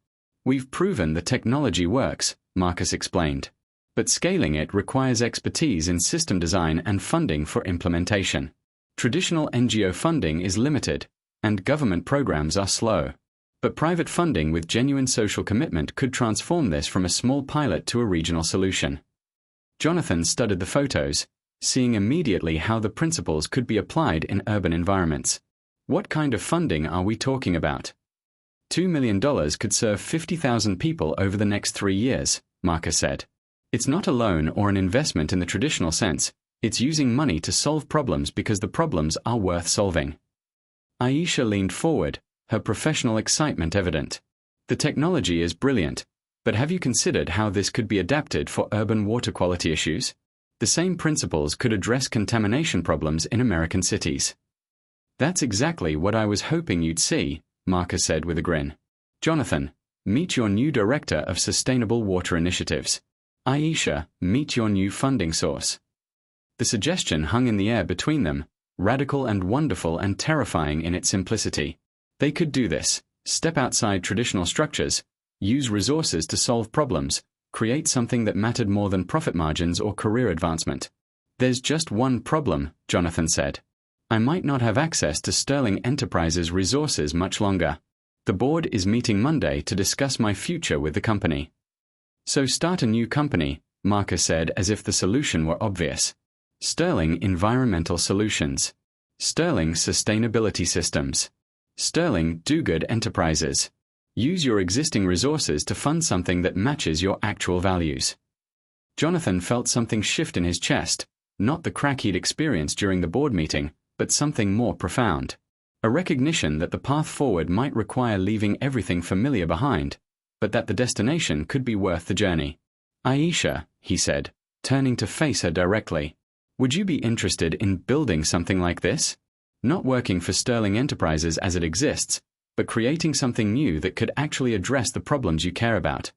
We've proven the technology works, Marcus explained. But scaling it requires expertise in system design and funding for implementation. Traditional NGO funding is limited, and government programs are slow. But private funding with genuine social commitment could transform this from a small pilot to a regional solution. Jonathan studied the photos, seeing immediately how the principles could be applied in urban environments. What kind of funding are we talking about? $2 million could serve 50,000 people over the next 3 years, Marcus said. It's not a loan or an investment in the traditional sense, it's using money to solve problems because the problems are worth solving. Aisha leaned forward, her professional excitement evident. The technology is brilliant, but have you considered how this could be adapted for urban water quality issues? The same principles could address contamination problems in American cities. That's exactly what I was hoping you'd see, Marcus said with a grin. Jonathan, meet your new Director of Sustainable Water Initiatives. Aisha, meet your new funding source. The suggestion hung in the air between them, radical and wonderful and terrifying in its simplicity. They could do this, step outside traditional structures, use resources to solve problems, create something that mattered more than profit margins or career advancement. There's just one problem, Jonathan said. I might not have access to Sterling Enterprises resources much longer. The board is meeting Monday to discuss my future with the company. So start a new company, Marcus said as if the solution were obvious. Sterling Environmental Solutions. Sterling Sustainability Systems. Sterling Do-Good Enterprises. Use your existing resources to fund something that matches your actual values. Jonathan felt something shift in his chest, not the crack he'd experienced during the board meeting, but something more profound. A recognition that the path forward might require leaving everything familiar behind, but that the destination could be worth the journey. Aisha, he said, turning to face her directly, would you be interested in building something like this? Not working for Sterling Enterprises as it exists, but creating something new that could actually address the problems you care about.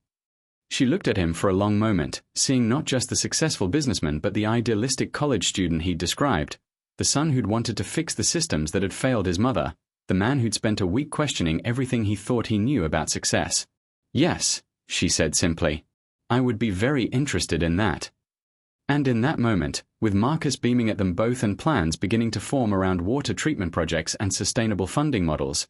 She looked at him for a long moment, seeing not just the successful businessman but the idealistic college student he'd described, the son who'd wanted to fix the systems that had failed his mother, the man who'd spent a week questioning everything he thought he knew about success. Yes, she said simply. I would be very interested in that. And in that moment, with Marcus beaming at them both and plans beginning to form around water treatment projects and sustainable funding models,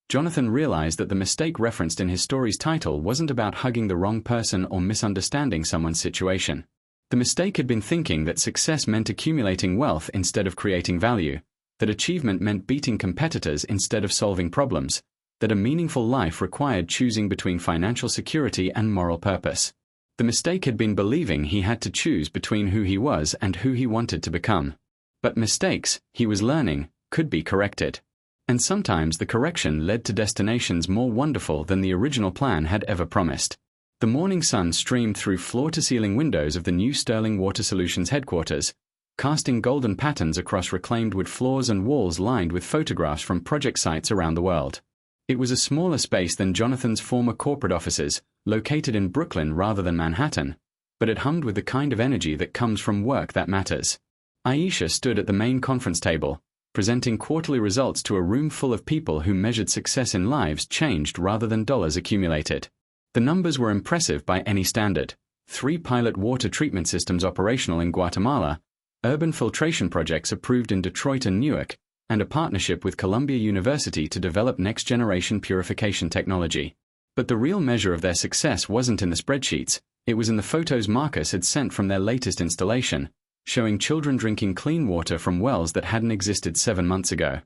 Jonathan realized that the mistake referenced in his story's title wasn't about hugging the wrong person or misunderstanding someone's situation. The mistake had been thinking that success meant accumulating wealth instead of creating value, that achievement meant beating competitors instead of solving problems, that a meaningful life required choosing between financial security and moral purpose. The mistake had been believing he had to choose between who he was and who he wanted to become. But mistakes, he was learning, could be corrected. And sometimes the correction led to destinations more wonderful than the original plan had ever promised. The morning sun streamed through floor-to-ceiling windows of the new Sterling Water Solutions headquarters, casting golden patterns across reclaimed wood floors and walls lined with photographs from project sites around the world. It was a smaller space than Jonathan's former corporate offices, located in Brooklyn rather than Manhattan, but it hummed with the kind of energy that comes from work that matters. Aisha stood at the main conference table, presenting quarterly results to a room full of people who measured success in lives changed rather than dollars accumulated. The numbers were impressive by any standard: 3 pilot water treatment systems operational in Guatemala, urban filtration projects approved in Detroit and Newark, and a partnership with Columbia University to develop next-generation purification technology. But the real measure of their success wasn't in the spreadsheets, it was in the photos Marcus had sent from their latest installation, showing children drinking clean water from wells that hadn't existed 7 months ago.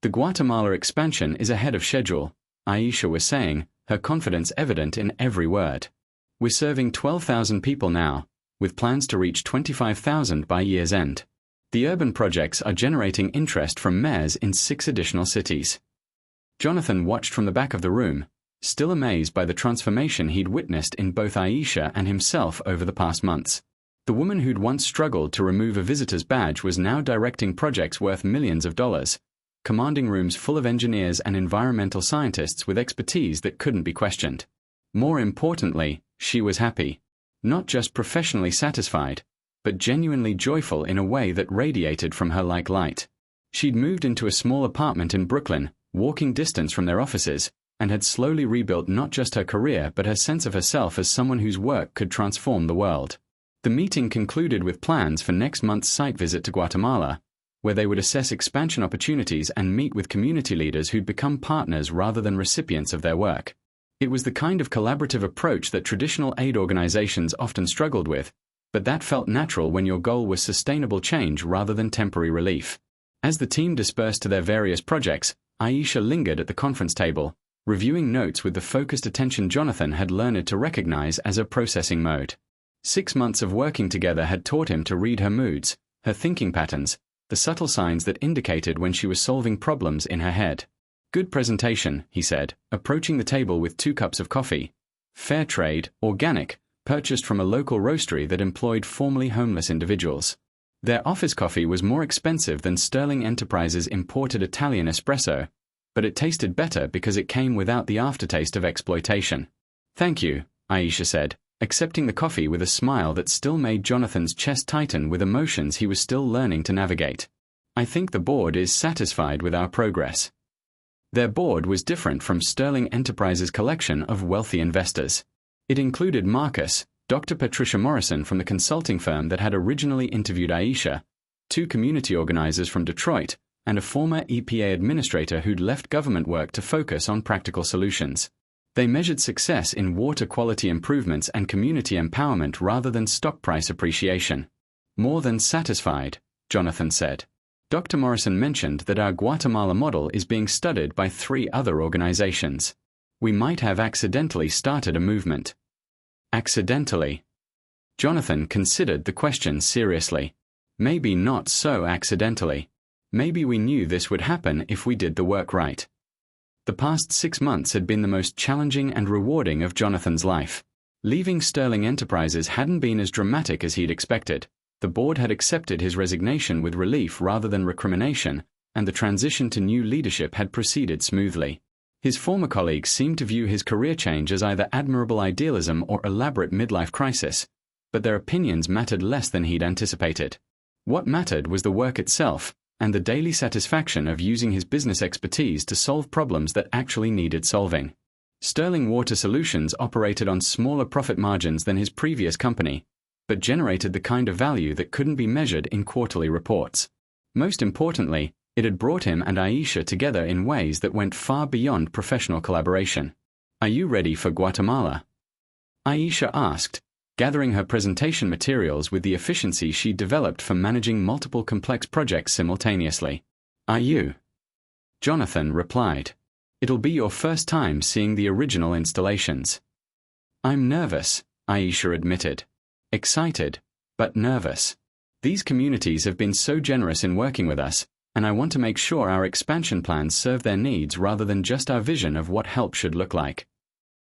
The Guatemala expansion is ahead of schedule, Aisha was saying, her confidence evident in every word. We're serving 12,000 people now, with plans to reach 25,000 by year's end. The urban projects are generating interest from mayors in 6 additional cities. Jonathan watched from the back of the room, still amazed by the transformation he'd witnessed in both Aisha and himself over the past months. The woman who'd once struggled to remove a visitor's badge was now directing projects worth millions of dollars, commanding rooms full of engineers and environmental scientists with expertise that couldn't be questioned. More importantly, she was happy. Not just professionally satisfied, but genuinely joyful in a way that radiated from her like light. She'd moved into a small apartment in Brooklyn, walking distance from their offices, and had slowly rebuilt not just her career but her sense of herself as someone whose work could transform the world. The meeting concluded with plans for next month's site visit to Guatemala, where they would assess expansion opportunities and meet with community leaders who'd become partners rather than recipients of their work. It was the kind of collaborative approach that traditional aid organizations often struggled with, but that felt natural when your goal was sustainable change rather than temporary relief. As the team dispersed to their various projects, Aisha lingered at the conference table, reviewing notes with the focused attention Jonathan had learned to recognize as a processing mode. 6 months of working together had taught him to read her moods, her thinking patterns, the subtle signs that indicated when she was solving problems in her head. "Good presentation," he said, approaching the table with 2 cups of coffee. Fair trade, organic, purchased from a local roastery that employed formerly homeless individuals. Their office coffee was more expensive than Sterling Enterprises' imported Italian espresso, but it tasted better because it came without the aftertaste of exploitation. "Thank you," Aisha said, accepting the coffee with a smile that still made Jonathan's chest tighten with emotions he was still learning to navigate. "I think the board is satisfied with our progress." Their board was different from Sterling Enterprises' collection of wealthy investors. It included Marcus, Dr. Patricia Morrison from the consulting firm that had originally interviewed Aisha, 2 community organizers from Detroit, and a former EPA administrator who'd left government work to focus on practical solutions. They measured success in water quality improvements and community empowerment rather than stock price appreciation. "More than satisfied," Jonathan said. Dr. Morrison mentioned that our Guatemala model is being studied by 3 other organizations. "We might have accidentally started a movement." Accidentally? Jonathan considered the question seriously. Maybe not so accidentally. Maybe we knew this would happen if we did the work right. The past 6 months had been the most challenging and rewarding of Jonathan's life. Leaving Sterling Enterprises hadn't been as dramatic as he'd expected. The board had accepted his resignation with relief rather than recrimination, and the transition to new leadership had proceeded smoothly. His former colleagues seemed to view his career change as either admirable idealism or elaborate midlife crisis, but their opinions mattered less than he'd anticipated. What mattered was the work itself, and the daily satisfaction of using his business expertise to solve problems that actually needed solving. Sterling Water Solutions operated on smaller profit margins than his previous company, but generated the kind of value that couldn't be measured in quarterly reports. Most importantly, it had brought him and Aisha together in ways that went far beyond professional collaboration. "Are you ready for Guatemala?" Aisha asked, gathering her presentation materials with the efficiency she'd developed for managing multiple complex projects simultaneously. "Are you?" Jonathan replied. "It'll be your first time seeing the original installations." "I'm nervous," Aisha admitted. "Excited, but nervous. These communities have been so generous in working with us, and I want to make sure our expansion plans serve their needs rather than just our vision of what help should look like."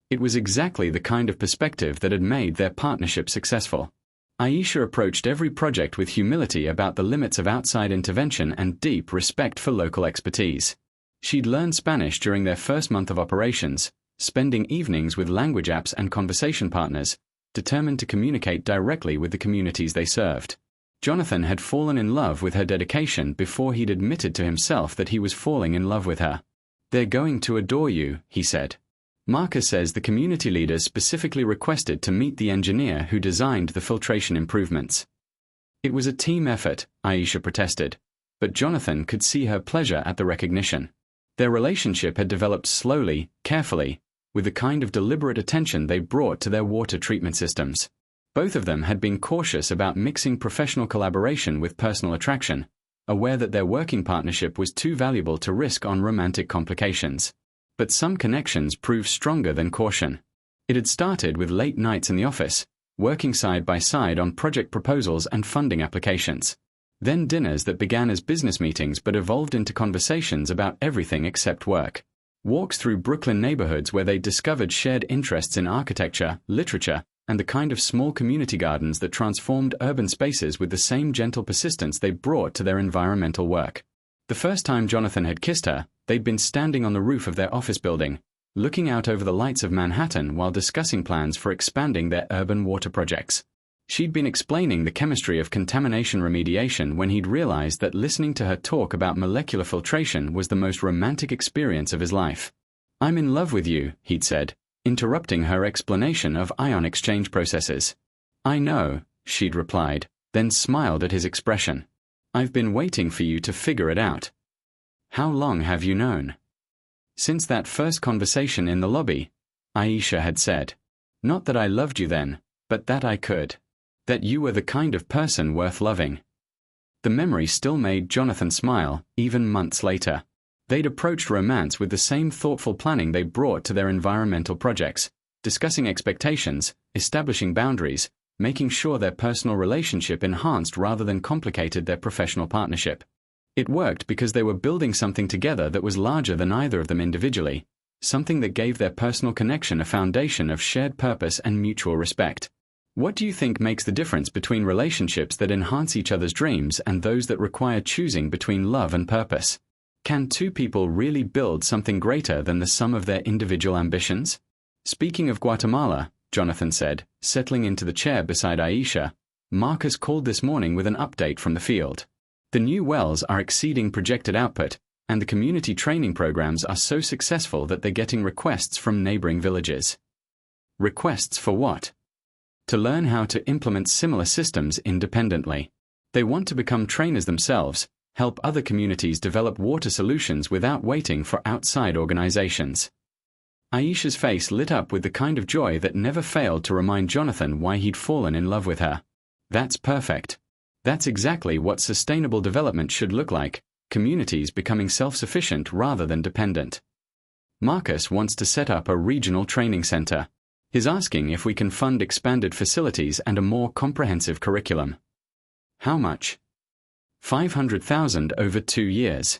It was exactly the kind of perspective that had made their partnership successful. Aisha approached every project with humility about the limits of outside intervention and deep respect for local expertise. She'd learned Spanish during their first month of operations, spending evenings with language apps and conversation partners, determined to communicate directly with the communities they served. Jonathan had fallen in love with her dedication before he'd admitted to himself that he was falling in love with her. "They're going to adore you," he said. Marcus says the community leaders specifically requested to meet the engineer who designed the filtration improvements. It was a team effort, Aisha protested, but Jonathan could see her pleasure at the recognition. Their relationship had developed slowly, carefully, with the kind of deliberate attention they brought to their water treatment systems. Both of them had been cautious about mixing professional collaboration with personal attraction, aware that their working partnership was too valuable to risk on romantic complications. But some connections proved stronger than caution. It had started with late nights in the office, working side by side on project proposals and funding applications. Then dinners that began as business meetings but evolved into conversations about everything except work. Walks through Brooklyn neighborhoods where they discovered shared interests in architecture, literature, and the kind of small community gardens that transformed urban spaces with the same gentle persistence they brought to their environmental work. The first time Jonathan had kissed her, they'd been standing on the roof of their office building, looking out over the lights of Manhattan while discussing plans for expanding their urban water projects. She'd been explaining the chemistry of contamination remediation when he'd realized that listening to her talk about molecular filtration was the most romantic experience of his life. "I'm in love with you," he'd said, interrupting her explanation of ion exchange processes. "I know," she'd replied, then smiled at his expression. "I've been waiting for you to figure it out." "How long have you known?" "Since that first conversation in the lobby," Aisha had said. "Not that I loved you then, but that I could. That you were the kind of person worth loving." The memory still made Jonathan smile, even months later. They'd approached romance with the same thoughtful planning they brought to their environmental projects, discussing expectations, establishing boundaries, making sure their personal relationship enhanced rather than complicated their professional partnership. It worked because they were building something together that was larger than either of them individually, something that gave their personal connection a foundation of shared purpose and mutual respect. What do you think makes the difference between relationships that enhance each other's dreams and those that require choosing between love and purpose? Can two people really build something greater than the sum of their individual ambitions? "Speaking of Guatemala," Jonathan said, settling into the chair beside Aisha, "Marcus called this morning with an update from the field. The new wells are exceeding projected output, and the community training programs are so successful that they're getting requests from neighboring villages." Requests for what? To learn how to implement similar systems independently. They want to become trainers themselves, help other communities develop water solutions without waiting for outside organizations. Aisha's face lit up with the kind of joy that never failed to remind Jonathan why he'd fallen in love with her. That's perfect. That's exactly what sustainable development should look like, communities becoming self-sufficient rather than dependent. Marcus wants to set up a regional training center. He's asking if we can fund expanded facilities and a more comprehensive curriculum. How much? $500,000 over 2 years.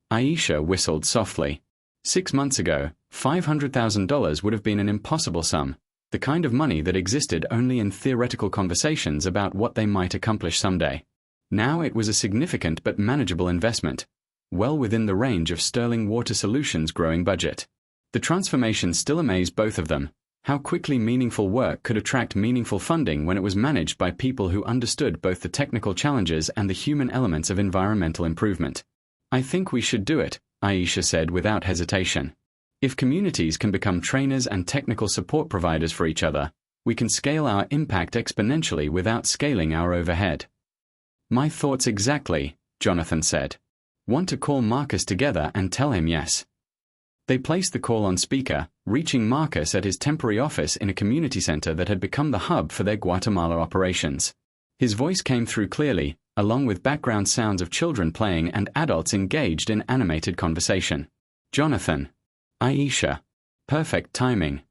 Aisha whistled softly. 6 months ago, $500,000 would have been an impossible sum, the kind of money that existed only in theoretical conversations about what they might accomplish someday. Now it was a significant but manageable investment, well within the range of Sterling Water Solutions' growing budget. The transformation still amazed both of them, how quickly meaningful work could attract meaningful funding when it was managed by people who understood both the technical challenges and the human elements of environmental improvement. "I think we should do it," Aisha said without hesitation. "If communities can become trainers and technical support providers for each other, We can scale our impact exponentially without scaling our overhead. My thoughts exactly, Jonathan said. Want to call Marcus together and tell him yes. They placed the call on speaker, reaching Marcus at his temporary office in a community center that had become the hub for their Guatemala operations. His voice came through clearly, along with background sounds of children playing and adults engaged in animated conversation. Jonathan. Aisha. Perfect timing.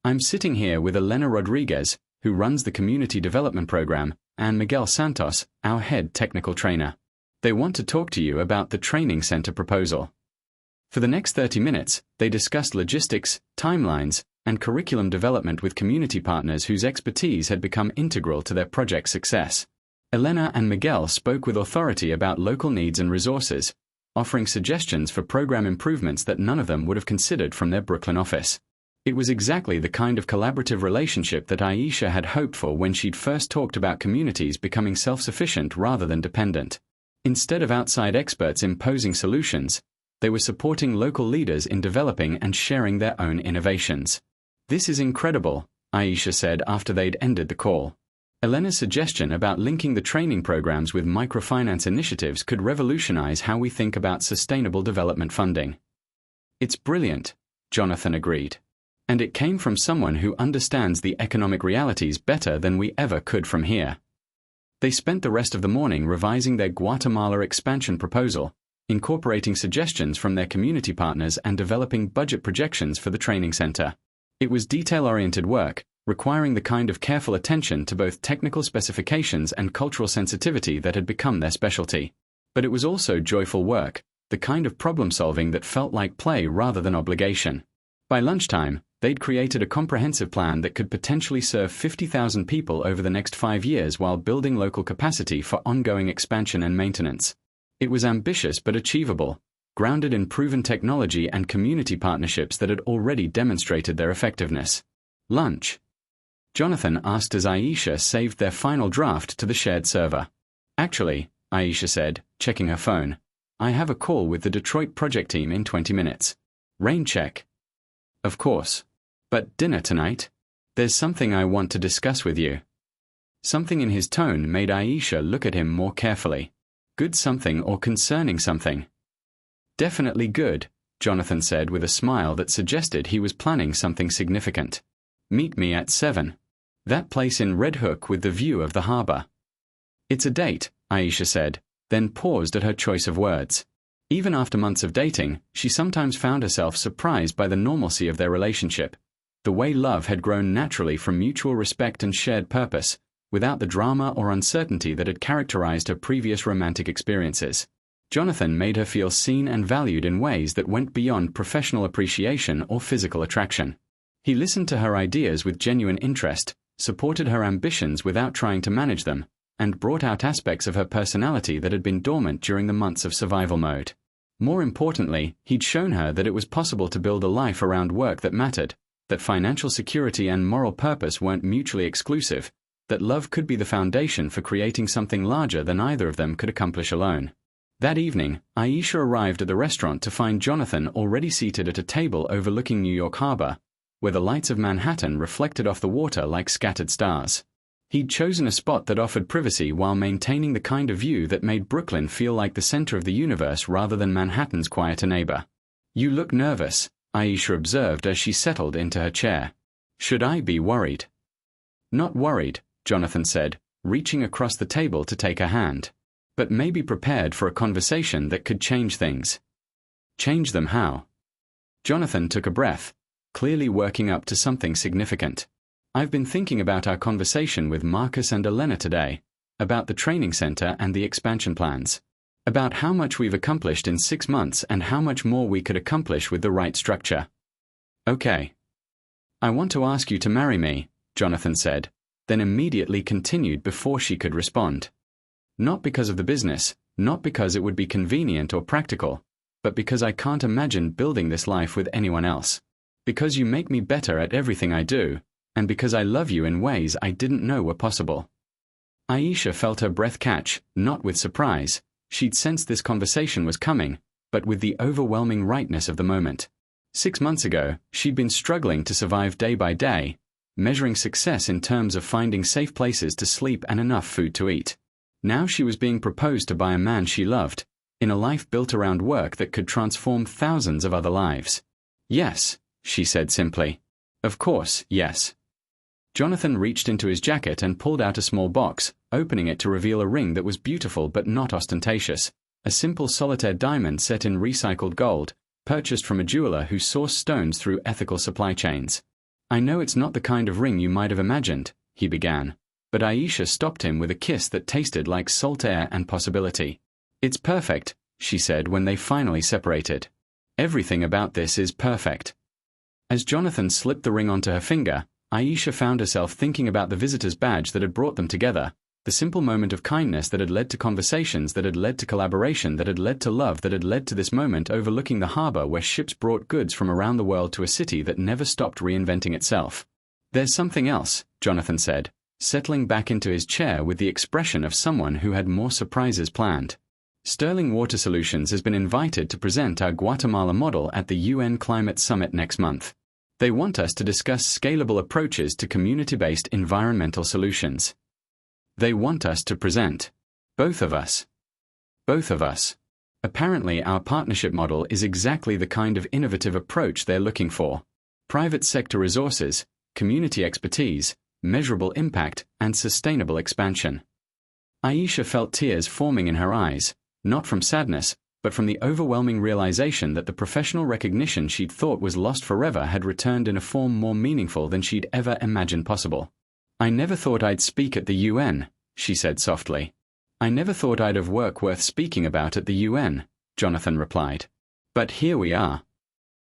I'm sitting here with Elena Rodriguez, who runs the Community Development Program, and Miguel Santos, our head technical trainer. They want to talk to you about the training center proposal. For the next 30 minutes, they discussed logistics, timelines, and curriculum development with community partners whose expertise had become integral to their project's success. Elena and Miguel spoke with authority about local needs and resources, offering suggestions for program improvements that none of them would have considered from their Brooklyn office. It was exactly the kind of collaborative relationship that Aisha had hoped for when she'd first talked about communities becoming self-sufficient rather than dependent. Instead of outside experts imposing solutions, they were supporting local leaders in developing and sharing their own innovations. This is incredible, Aisha said after they'd ended the call. Elena's suggestion about linking the training programs with microfinance initiatives could revolutionize how we think about sustainable development funding. It's brilliant, Jonathan agreed. And it came from someone who understands the economic realities better than we ever could from here. They spent the rest of the morning revising their Guatemala expansion proposal, incorporating suggestions from their community partners and developing budget projections for the training center. It was detail-oriented work, requiring the kind of careful attention to both technical specifications and cultural sensitivity that had become their specialty. But it was also joyful work, the kind of problem-solving that felt like play rather than obligation. By lunchtime, they'd created a comprehensive plan that could potentially serve 50,000 people over the next 5 years while building local capacity for ongoing expansion and maintenance. It was ambitious but achievable, grounded in proven technology and community partnerships that had already demonstrated their effectiveness. Lunch. Jonathan asked as Aisha saved their final draft to the shared server. Actually, Aisha said, checking her phone, I have a call with the Detroit project team in 20 minutes. Rain check. Of course. But dinner tonight? There's something I want to discuss with you. Something in his tone made Aisha look at him more carefully. Good something or concerning something? Definitely good, Jonathan said with a smile that suggested he was planning something significant. Meet me at 7. That place in Red Hook with the view of the harbor. It's a date, Aisha said, then paused at her choice of words. Even after months of dating, she sometimes found herself surprised by the normalcy of their relationship, the way love had grown naturally from mutual respect and shared purpose, without the drama or uncertainty that had characterized her previous romantic experiences. Jonathan made her feel seen and valued in ways that went beyond professional appreciation or physical attraction. He listened to her ideas with genuine interest, supported her ambitions without trying to manage them, and brought out aspects of her personality that had been dormant during the months of survival mode. More importantly, he'd shown her that it was possible to build a life around work that mattered, that financial security and moral purpose weren't mutually exclusive, that love could be the foundation for creating something larger than either of them could accomplish alone. That evening, Aisha arrived at the restaurant to find Jonathan already seated at a table overlooking New York Harbor, where the lights of Manhattan reflected off the water like scattered stars. He'd chosen a spot that offered privacy while maintaining the kind of view that made Brooklyn feel like the center of the universe rather than Manhattan's quieter neighbor. You look nervous, Aisha observed as she settled into her chair. Should I be worried? Not worried, Jonathan said, reaching across the table to take her hand. But maybe prepared for a conversation that could change things. Change them how? Jonathan took a breath, clearly working up to something significant. I've been thinking about our conversation with Marcus and Elena today, about the training center and the expansion plans, about how much we've accomplished in 6 months and how much more we could accomplish with the right structure. Okay. I want to ask you to marry me, Jonathan said, then immediately continued before she could respond. Not because of the business, not because it would be convenient or practical, but because I can't imagine building this life with anyone else. Because you make me better at everything I do, and because I love you in ways I didn't know were possible. Aisha felt her breath catch, not with surprise. She'd sensed this conversation was coming, but with the overwhelming rightness of the moment. 6 months ago, she'd been struggling to survive day by day, measuring success in terms of finding safe places to sleep and enough food to eat. Now she was being proposed to by a man she loved, in a life built around work that could transform thousands of other lives. Yes, she said simply. Of course, yes. Jonathan reached into his jacket and pulled out a small box, opening it to reveal a ring that was beautiful but not ostentatious, a simple solitaire diamond set in recycled gold, purchased from a jeweler who sourced stones through ethical supply chains. I know it's not the kind of ring you might have imagined, he began, but Aisha stopped him with a kiss that tasted like salt air and possibility. It's perfect, she said when they finally separated. Everything about this is perfect. As Jonathan slipped the ring onto her finger, Aisha found herself thinking about the visitor's badge that had brought them together, the simple moment of kindness that had led to conversations that had led to collaboration that had led to love that had led to this moment overlooking the harbor where ships brought goods from around the world to a city that never stopped reinventing itself. There's something else, Jonathan said, settling back into his chair with the expression of someone who had more surprises planned. Sterling Water Solutions has been invited to present our Guatemala model at the UN Climate Summit next month. They want us to discuss scalable approaches to community-based environmental solutions. They want us to present. Both of us. Both of us. Apparently our partnership model is exactly the kind of innovative approach they're looking for. Private sector resources, community expertise, measurable impact, and sustainable expansion. Aisha felt tears forming in her eyes, not from sadness, but from the overwhelming realization that the professional recognition she'd thought was lost forever had returned in a form more meaningful than she'd ever imagined possible. I never thought I'd speak at the UN, she said softly. I never thought I'd have work worth speaking about at the UN, Jonathan replied. But here we are.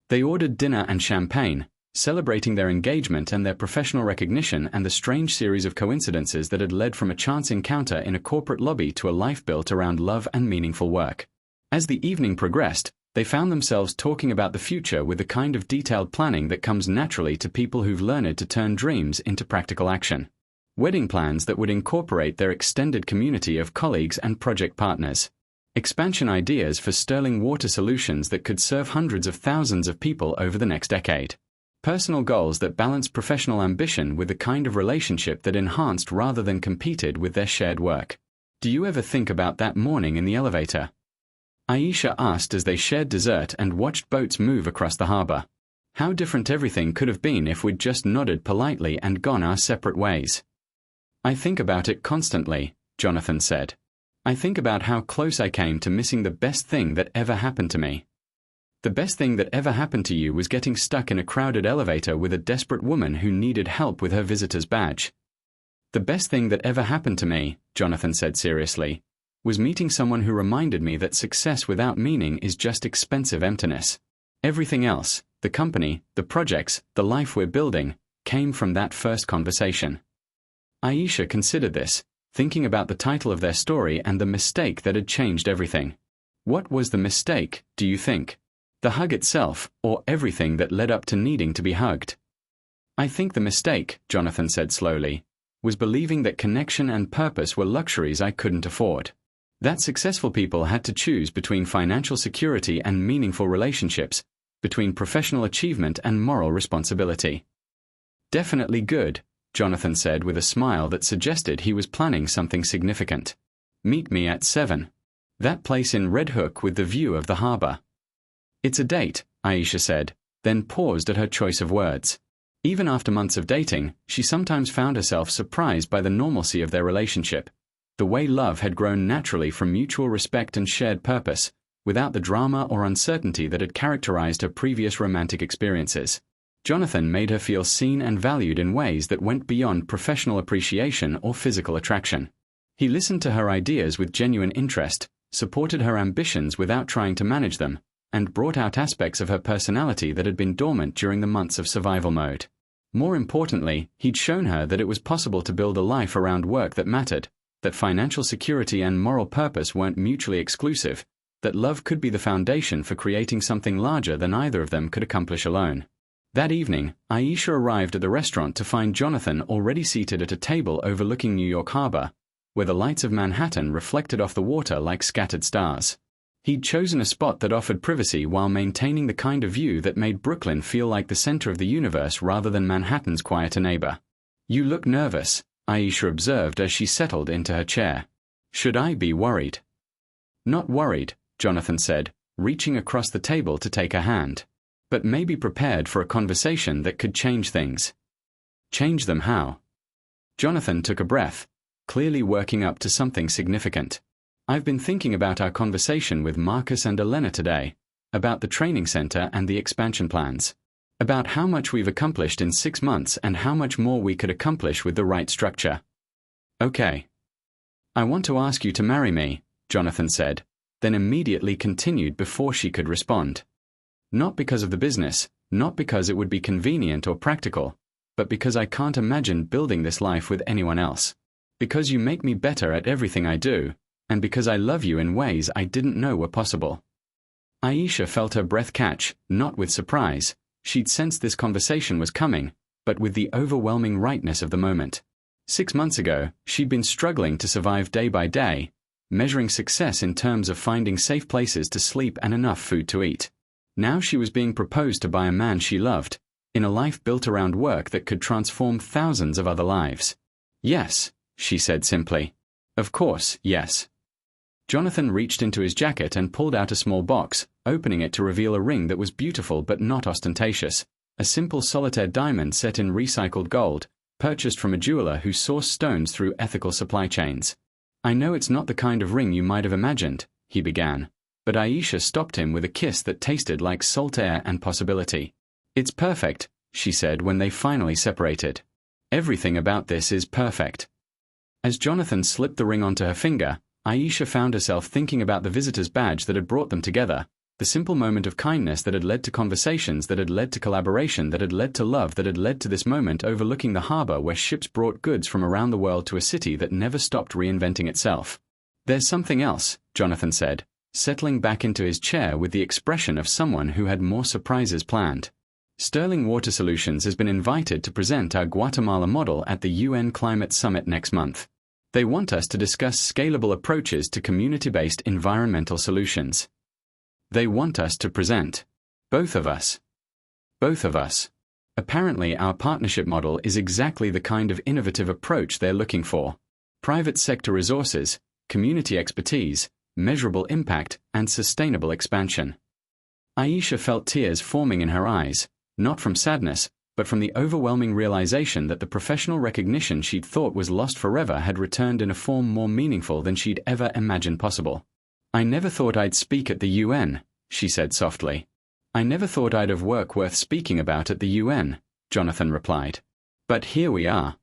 They ordered dinner and champagne, celebrating their engagement and their professional recognition and the strange series of coincidences that had led from a chance encounter in a corporate lobby to a life built around love and meaningful work. As the evening progressed, they found themselves talking about the future with the kind of detailed planning that comes naturally to people who've learned to turn dreams into practical action. Wedding plans that would incorporate their extended community of colleagues and project partners. Expansion ideas for Sterling Water Solutions that could serve hundreds of thousands of people over the next decade. Personal goals that balanced professional ambition with the kind of relationship that enhanced rather than competed with their shared work. Do you ever think about that morning in the elevator? Aisha asked as they shared dessert and watched boats move across the harbor. How different everything could have been if we'd just nodded politely and gone our separate ways. I think about it constantly, Jonathan said. I think about how close I came to missing the best thing that ever happened to me. The best thing that ever happened to you was getting stuck in a crowded elevator with a desperate woman who needed help with her visitor's badge. The best thing that ever happened to me, Jonathan said seriously, was meeting someone who reminded me that success without meaning is just expensive emptiness. Everything else, the company, the projects, the life we're building, came from that first conversation. Aisha considered this, thinking about the title of their story and the mistake that had changed everything. What was the mistake, do you think? The hug itself, or everything that led up to needing to be hugged? I think the mistake, Jonathan said slowly, was believing that connection and purpose were luxuries I couldn't afford. That successful people had to choose between financial security and meaningful relationships, between professional achievement and moral responsibility. Definitely good, Jonathan said with a smile that suggested he was planning something significant. Meet me at 7. That place in Red Hook with the view of the harbor. It's a date, Aisha said, then paused at her choice of words. Even after months of dating, she sometimes found herself surprised by the normalcy of their relationship, the way love had grown naturally from mutual respect and shared purpose, without the drama or uncertainty that had characterized her previous romantic experiences. Jonathan made her feel seen and valued in ways that went beyond professional appreciation or physical attraction. He listened to her ideas with genuine interest, supported her ambitions without trying to manage them, and brought out aspects of her personality that had been dormant during the months of survival mode. More importantly, he'd shown her that it was possible to build a life around work that mattered, that financial security and moral purpose weren't mutually exclusive, that love could be the foundation for creating something larger than either of them could accomplish alone. That evening, Aisha arrived at the restaurant to find Jonathan already seated at a table overlooking New York Harbor, where the lights of Manhattan reflected off the water like scattered stars. He'd chosen a spot that offered privacy while maintaining the kind of view that made Brooklyn feel like the center of the universe rather than Manhattan's quieter neighbor. "You look nervous," Aisha observed as she settled into her chair. "Should I be worried?" "Not worried," Jonathan said, reaching across the table to take her hand. "But maybe prepared for a conversation that could change things." "Change them how?" Jonathan took a breath, clearly working up to something significant. "I've been thinking about our conversation with Marcus and Elena today, about the training center and the expansion plans, about how much we've accomplished in 6 months and how much more we could accomplish with the right structure." "Okay. I want to ask you to marry me," Jonathan said, then immediately continued before she could respond. "Not because of the business, not because it would be convenient or practical, but because I can't imagine building this life with anyone else. Because you make me better at everything I do, and because I love you in ways I didn't know were possible." Aisha felt her breath catch, not with surprise. She'd sensed this conversation was coming, but with the overwhelming rightness of the moment. 6 months ago, she'd been struggling to survive day by day, measuring success in terms of finding safe places to sleep and enough food to eat. Now she was being proposed to by a man she loved, in a life built around work that could transform thousands of other lives. "Yes," she said simply. "Of course, yes." Jonathan reached into his jacket and pulled out a small box, opening it to reveal a ring that was beautiful but not ostentatious, a simple solitaire diamond set in recycled gold, purchased from a jeweler who sourced stones through ethical supply chains. "I know it's not the kind of ring you might have imagined," he began, but Aisha stopped him with a kiss that tasted like salt air and possibility. "It's perfect," she said when they finally separated. "Everything about this is perfect." As Jonathan slipped the ring onto her finger, Aisha found herself thinking about the visitor's badge that had brought them together, the simple moment of kindness that had led to conversations that had led to collaboration that had led to love that had led to this moment overlooking the harbor where ships brought goods from around the world to a city that never stopped reinventing itself. "There's something else," Jonathan said, settling back into his chair with the expression of someone who had more surprises planned. "Sterling Water Solutions has been invited to present our Guatemala model at the UN Climate Summit next month. They want us to discuss scalable approaches to community-based environmental solutions. They want us to present. Both of us. Both of us. Apparently our partnership model is exactly the kind of innovative approach they're looking for. Private sector resources, community expertise, measurable impact, and sustainable expansion." Aisha felt tears forming in her eyes, not from sadness, but from the overwhelming realization that the professional recognition she'd thought was lost forever had returned in a form more meaningful than she'd ever imagined possible. "I never thought I'd speak at the UN," she said softly. "I never thought I'd have work worth speaking about at the UN," Jonathan replied. "But here we are."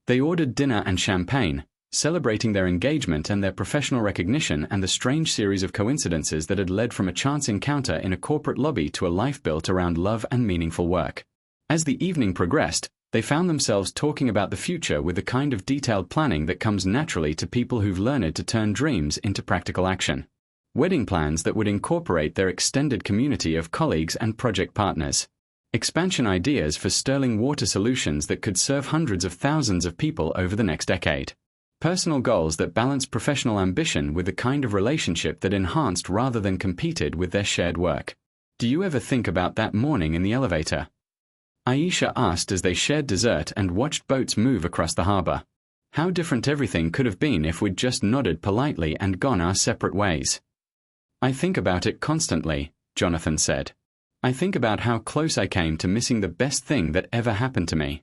They ordered dinner and champagne, celebrating their engagement and their professional recognition and the strange series of coincidences that had led from a chance encounter in a corporate lobby to a life built around love and meaningful work. As the evening progressed, they found themselves talking about the future with the kind of detailed planning that comes naturally to people who've learned to turn dreams into practical action. Wedding plans that would incorporate their extended community of colleagues and project partners. Expansion ideas for Sterling Water Solutions that could serve hundreds of thousands of people over the next decade. Personal goals that balanced professional ambition with the kind of relationship that enhanced rather than competed with their shared work. "Do you ever think about that morning in the elevator?" Aisha asked as they shared dessert and watched boats move across the harbor. "How different everything could have been if we'd just nodded politely and gone our separate ways." "I think about it constantly," Jonathan said. "I think about how close I came to missing the best thing that ever happened to me.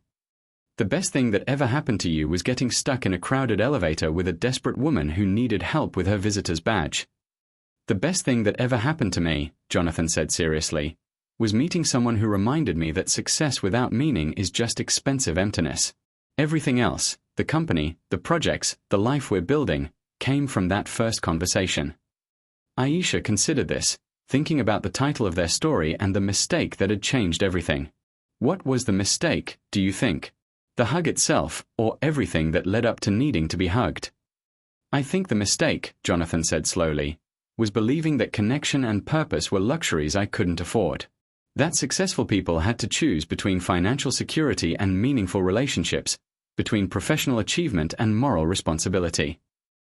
The best thing that ever happened to you was getting stuck in a crowded elevator with a desperate woman who needed help with her visitor's badge. The best thing that ever happened to me," Jonathan said seriously, "was meeting someone who reminded me that success without meaning is just expensive emptiness. Everything else, the company, the projects, the life we're building, came from that first conversation." Aisha considered this, thinking about the title of their story and the mistake that had changed everything. What was the mistake, do you think? The hug itself, or everything that led up to needing to be hugged? "I think the mistake," Jonathan said slowly, "was believing that connection and purpose were luxuries I couldn't afford. That successful people had to choose between financial security and meaningful relationships, between professional achievement and moral responsibility.